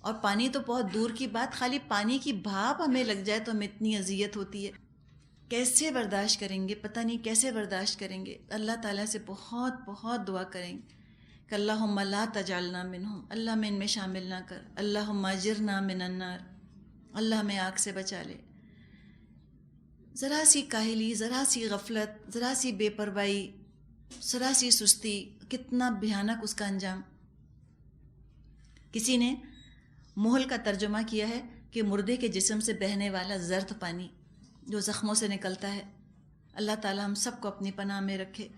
اور پانی تو بہت دور کی بات، خالی پانی کی بھاپ ہمیں لگ جائے تو ہمیں اتنی اذیت ہوتی ہے۔ کیسے برداشت کریں گے؟ پتہ نہیں کیسے برداشت کریں گے۔ اللہ تعالیٰ سے بہت بہت دعا کریں گے کہ اللہم لا تجعلنا منہم، اللہ میں ان میں شامل نہ کر، اللہم اجرنا من النار، اللہ ہمیں آگ سے بچا لے۔ ذرا سی کاہلی، ذرا سی غفلت، ذرا سی بے پرواہی، ذرا سی سستی، کتنا بھیانک اس کا انجام۔ کسی نے محل کا ترجمہ کیا ہے کہ مردے کے جسم سے بہنے والا زرد پانی، جو زخموں سے نکلتا ہے. اللہ تعالیٰ ہم سب کو اپنی پناہ میں رکھے.